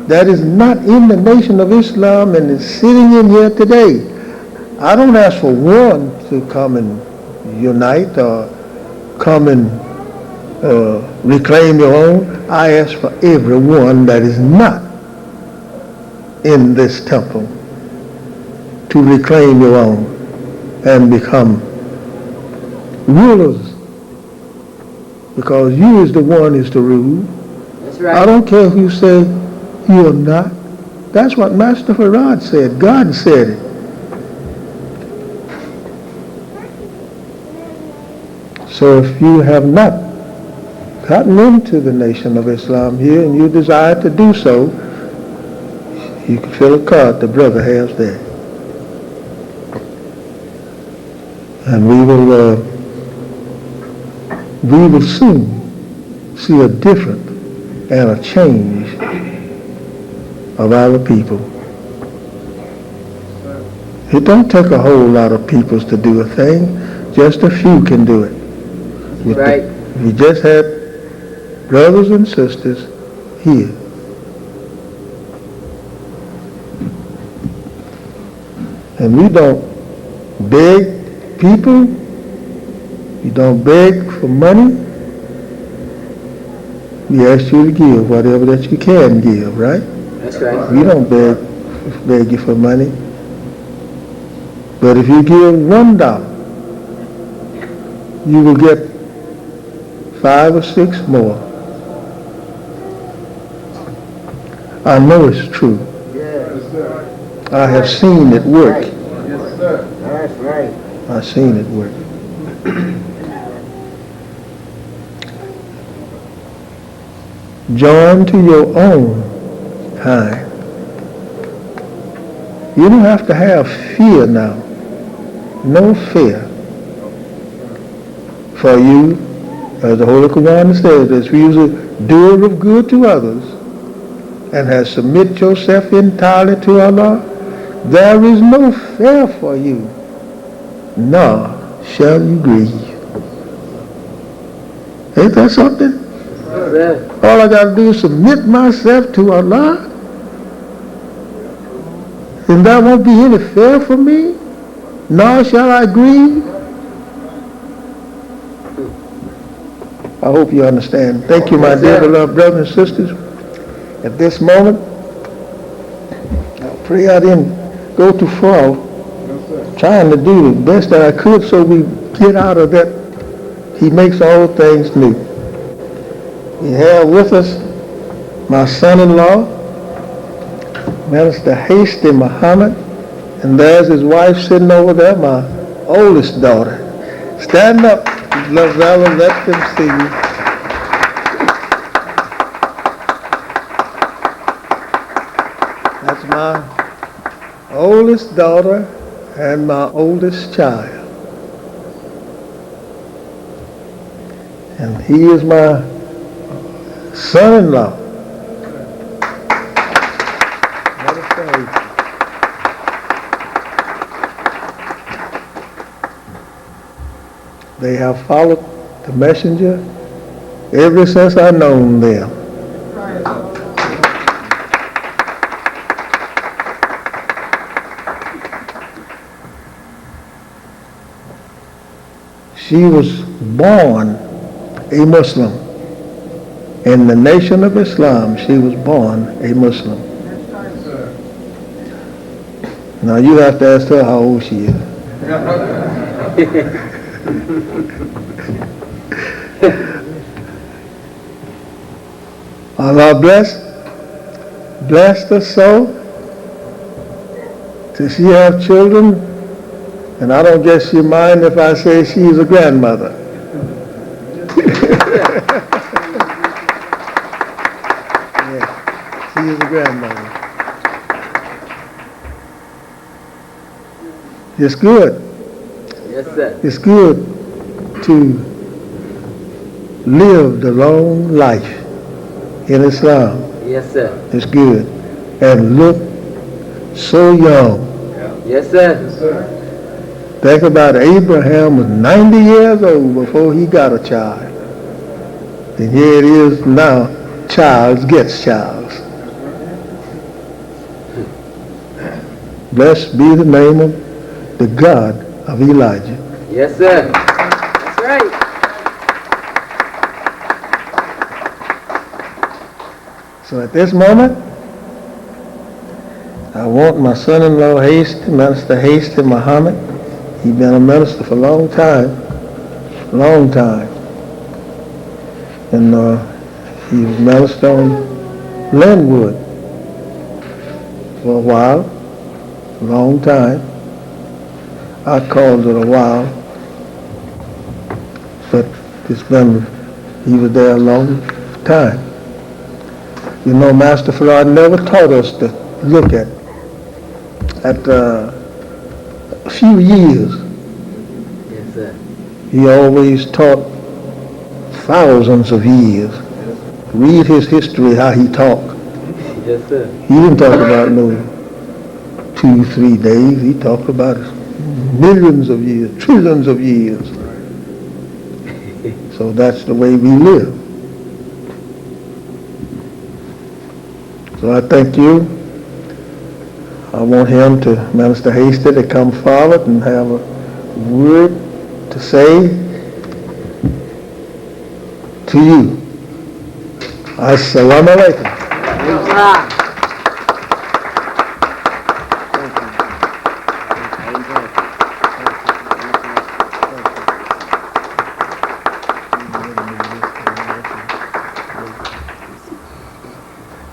that is not in the Nation of Islam and is sitting in here today, I don't ask for one to come and unite or come and reclaim your own. I ask for everyone that is not in this temple to reclaim your own and become rulers, because you is the one is to rule. That's right. I don't care if you say you're not. That's what Master Farad said. God said it. So if you have not gotten into the Nation of Islam here and you desire to do so, you can fill a card the brother has there. And we will soon see a difference and a change of our people. It don't take a whole lot of people to do a thing. Just a few can do it. Right. We just had brothers and sisters here. And we don't beg people. We don't beg for money. We ask you to give whatever that you can give, right? That's right. We don't beg you for money. But if you give $1, you will get 5 or 6 more. I know it's true. Yes, sir. I have seen it work. Yes, sir. That's right. I've seen it work. Join to your own kind. You don't have to have fear now. No fear. For you, as the Holy Quran says, as we use a doer of good to others and has submit yourself entirely to Allah, there is no fear for you, nor shall you grieve. Ain't that something? Yes, sir. All I got to do is submit myself to Allah, and there won't be any fear for me, nor shall I grieve. I hope you understand. Thank you, my dear beloved brothers and sisters. At this moment, I pray I didn't go too far, trying to do the best that I could so we get out of that. He makes all things new. We have with us my son-in-law, Minister Hasty Muhammad, and there's his wife sitting over there, my oldest daughter. Stand up, Lavella, let them see you. That's my oldest daughter and my oldest child. And he is my son-in-law. Let us pray. They have followed the messenger ever since I known them. She was born a Muslim. In the Nation of Islam, she was born a Muslim. Now you have to ask her how old she is. Allah bless the soul Does she have children? And I don't guess she mind if I say she's a grandmother. Yeah, she is a grandmother. It's good. Yes, sir. It's good to live the long life in Islam. Yes, sir. It's good. And look so young. Yes, sir. Yes, sir. Think about it. Abraham was 90 years old before he got a child. And here it is now, child gets child. Blessed be the name of the God of Elijah. Yes, sir. That's right. So at this moment, I want my son-in-law Hasty, Minister Hasty Muhammad. He's been a minister for a long time. And he ministered on Linwood for a while, long time. I called it a while, but he was there a long time. You know, Master Farad never taught us to look at a few years. Yes, sir. He always taught thousands of years. Read his history, how he talked. Yes, sir. He didn't talk about no 2-3 days. He talked about millions of years, trillions of years. So that's the way we live. So I thank you. I want him to, Minister Hasty, to come forward and have a word to say to you. Assalamu alaikum. Yes,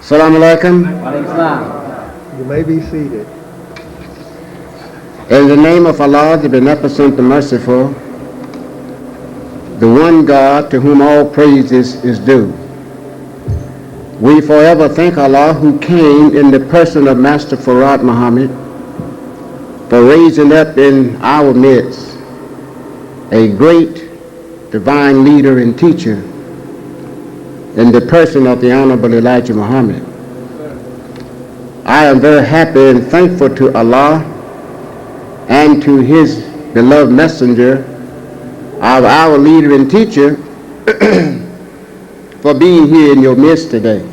Assalamu alaikum. sir. You may be seated. In the name of Allah, the Beneficent, the Merciful, the one God to whom all praises is due. We forever thank Allah who came in the person of Master Farad Muhammad for raising up in our midst a great divine leader and teacher in the person of the Honorable Elijah Muhammad. I am very happy and thankful to Allah and to his beloved messenger, our leader and teacher, for being here in your midst today.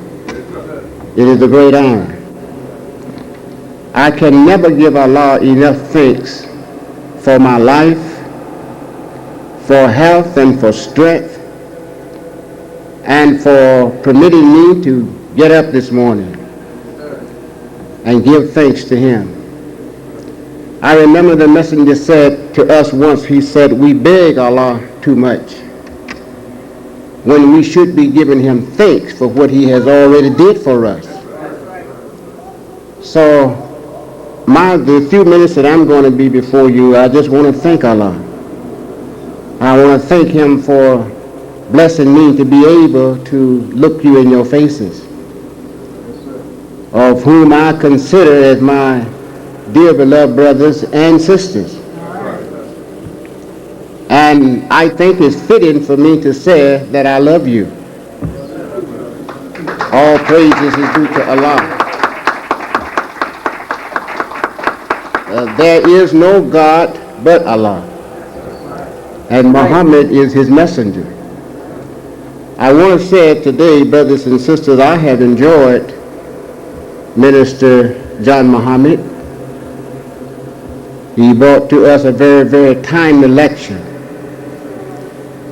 It is a great honor. I can never give Allah enough thanks for my life, for health and for strength, and for permitting me to get up this morning and give thanks to him. I remember the messenger said to us once, he said, we beg Allah too much when we should be giving him thanks for what he has already did for us. So the few minutes that I'm going to be before you, I just want to thank Allah. I want to thank him for blessing me to be able to look you in your faces, of whom I consider as my dear beloved brothers and sisters. And I think it's fitting for me to say that I love you. All praises is due to Allah. There is no God but Allah, and Muhammad is his messenger. I want to say today, brothers and sisters, I have enjoyed Minister John Muhammad. He brought to us a very, very timely lecture.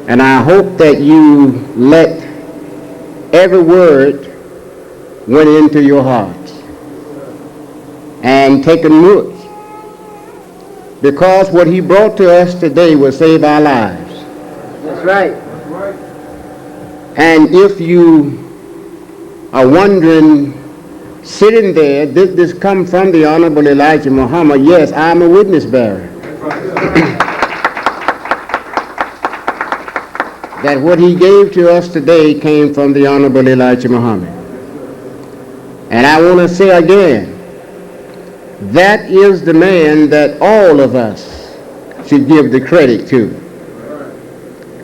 And I hope that you let every word went into your hearts and taken root. Because what he brought to us today will save our lives. That's right. And if you are wondering sitting there, did this come from the Honorable Elijah Muhammad? Yes, I'm a witness bearer. That what he gave to us today came from the Honorable Elijah Muhammad. And I want to say again, that is the man that all of us should give the credit to,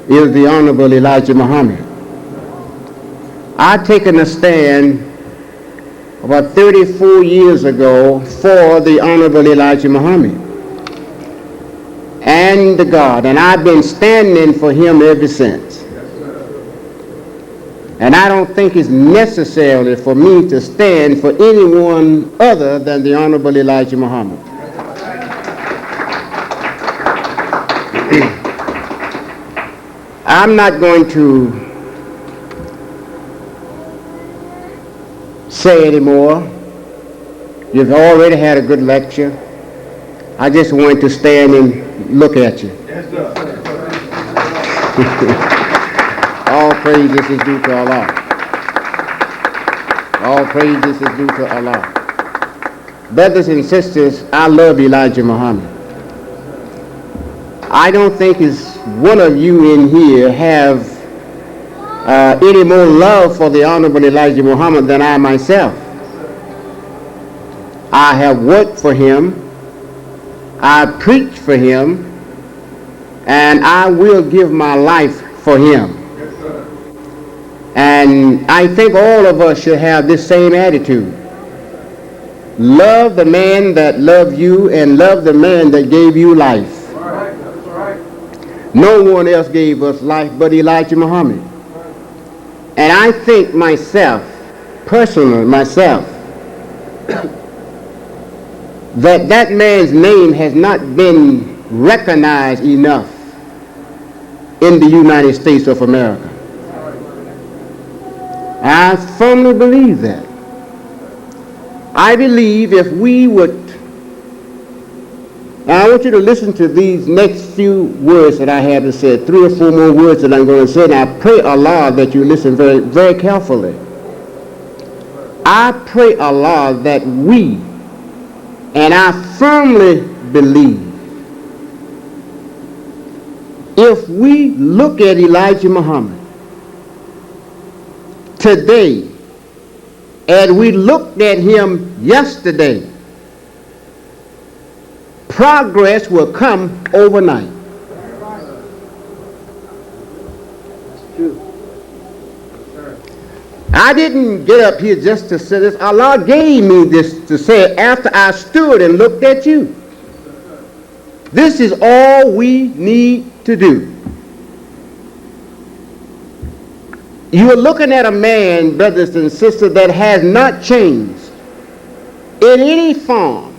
is the Honorable Elijah Muhammad. I've taken a stand about 34 years ago for the Honorable Elijah Muhammad and the God, and I've been standing for him ever since. And I don't think it's necessarily for me to stand for anyone other than the Honorable Elijah Muhammad. I'm not going to say anymore. You've already had a good lecture. I just want to stand and look at you. Yes, sir. All praises is due to Allah. All praises is due to Allah. Brothers and sisters, I love Elijah Muhammad. I don't think it's one of you in here have any more love for the Honorable Elijah Muhammad than I myself. I have worked for him. I preach for him, and I will give my life for him. And I think all of us should have this same attitude. Love the man that loved you and love the man that gave you life. No one else gave us life but Elijah Muhammad. And I think myself, personally myself, that man's name has not been recognized enough in the United States of America. I firmly believe that. I believe if we would, now I want you to listen to these next few words that I have to say, 3 or 4 more words that I'm going to say, and I pray Allah that you listen very, very carefully. I pray Allah that we, and I firmly believe, if we look at Elijah Muhammad today, and we looked at him yesterday, progress will come overnight. I didn't get up here just to say this. Allah gave me this to say after I stood and looked at you. This is all we need to do. You are looking at a man, brothers and sisters, that has not changed in any form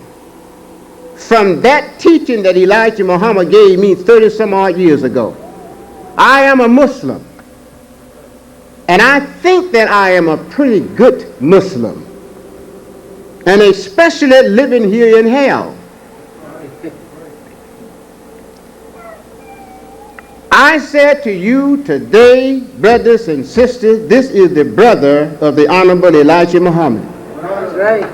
from that teaching that Elijah Muhammad gave me 30 some odd years ago. I am a Muslim. And I think that I am a pretty good Muslim. And especially living here in hell. I said to you today, brothers and sisters, this is the brother of the Honorable Elijah Muhammad. That's right.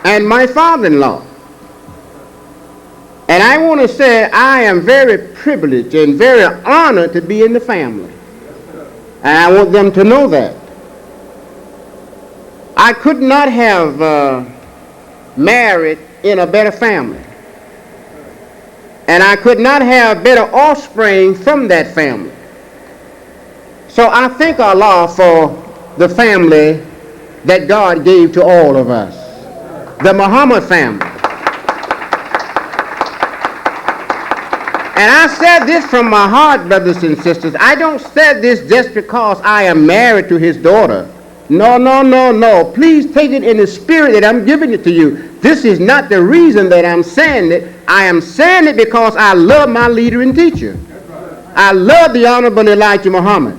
And my father-in-law. And I want to say I am very privileged and very honored to be in the family. And I want them to know that. I could not have married in a better family. And I could not have better offspring from that family. So I thank Allah for the family that God gave to all of us. The Muhammad family. And I said this from my heart, brothers and sisters. I don't say this just because I am married to his daughter. No, no, no, no. Please take it in the spirit that I'm giving it to you. This is not the reason that I'm saying it. I am saying it because I love my leader and teacher. I love the Honorable Elijah Muhammad.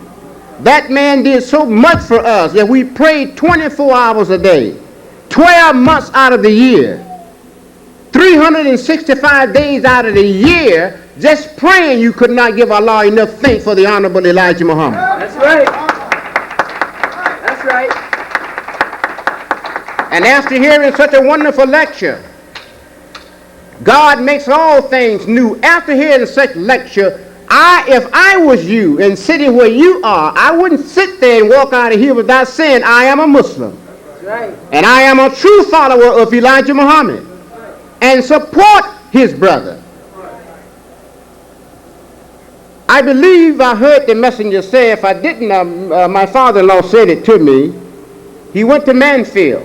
That man did so much for us that we prayed 24 hours a day, 12 months out of the year, 365 days out of the year, just praying. You could not give Allah enough thanks for the Honorable Elijah Muhammad. That's right. That's right. And after hearing such a wonderful lecture, God makes all things new. After hearing such lecture, if I was you and sitting where you are, I wouldn't sit there and walk out of here without saying I am a Muslim. That's right. And I am a true follower of Elijah Muhammad and support his brother. I believe I heard the messenger say, if I didn't, my father-in-law said it to me. He went to Mansfield.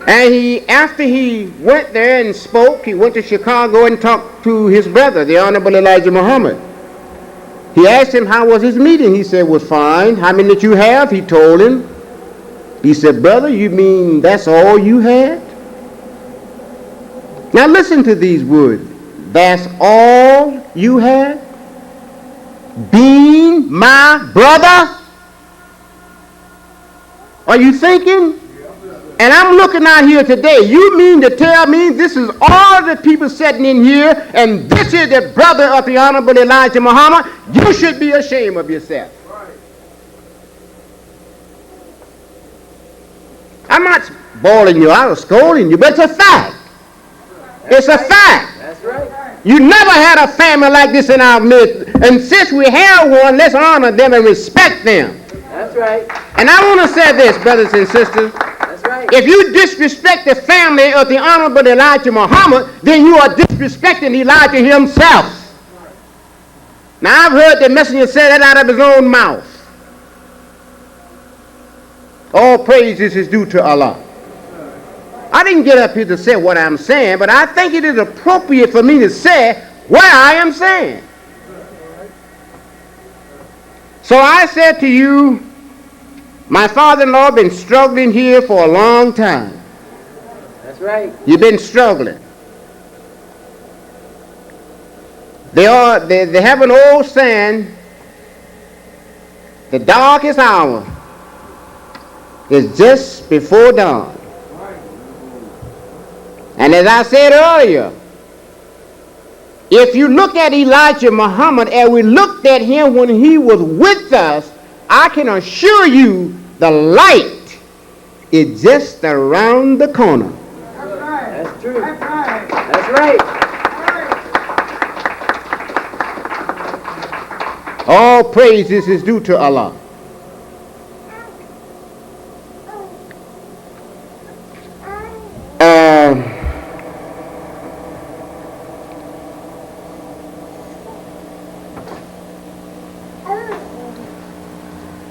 And after he went there and spoke, he went to Chicago and talked to his brother, the Honorable Elijah Muhammad. He asked him how was his meeting. He said, was fine. How many did you have? He told him. He said, brother, you mean that's all you had? Now listen to these words. That's all you had? Being my brother? Are you thinking? And I'm looking out here today. You mean to tell me this is all the people sitting in here and this is the brother of the Honorable Elijah Muhammad? You should be ashamed of yourself. I'm not bawling you out or scolding you, but it's a fact. It's a fact. That's right. You never had a family like this in our midst. And since we have one, let's honor them and respect them. That's right. And I want to say this, brothers and sisters. That's right. If you disrespect the family of the Honorable Elijah Muhammad, then you are disrespecting Elijah himself. Now, I've heard the messenger say that out of his own mouth. All praises is due to Allah. I didn't get up here to say what I'm saying, but I think it is appropriate for me to say what I am saying. So I said to you, my father-in-law been struggling here for a long time. That's right. You've been struggling. They have an old saying, the darkest hour is just before dawn. And as I said earlier, if you look at Elijah Muhammad and we looked at him when he was with us, I can assure you the light is just around the corner. That's true. That's right. All praises is due to Allah.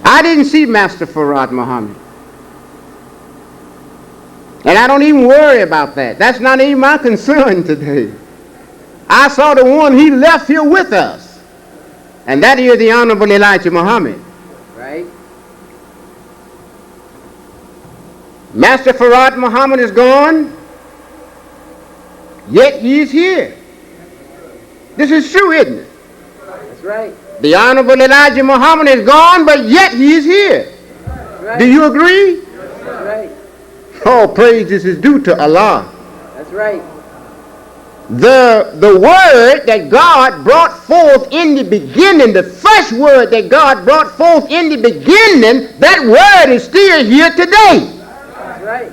I didn't see Master Farad Muhammad. And I don't even worry about that. That's not even my concern today. I saw the one he left here with us. And that is the Honorable Elijah Muhammad. Right. Master Farad Muhammad is gone, yet he is here. This is true, isn't it? That's right. The Honorable Elijah Muhammad is gone, but yet he is here. Right. Do you agree? That's right. All praises is due to Allah. That's right. The word that God brought forth in the beginning, the first word that God brought forth in the beginning, that word is still here today. That's right.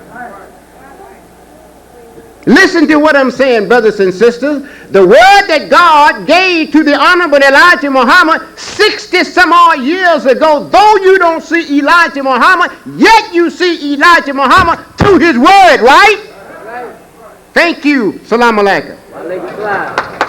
Listen to what I'm saying, brothers and sisters. The word that God gave to the Honorable Elijah Muhammad 60 some odd years ago, though you don't see Elijah Muhammad, yet you see Elijah Muhammad through his word, right? Right. Thank you. Salam alaikum. Wa alaikum salam.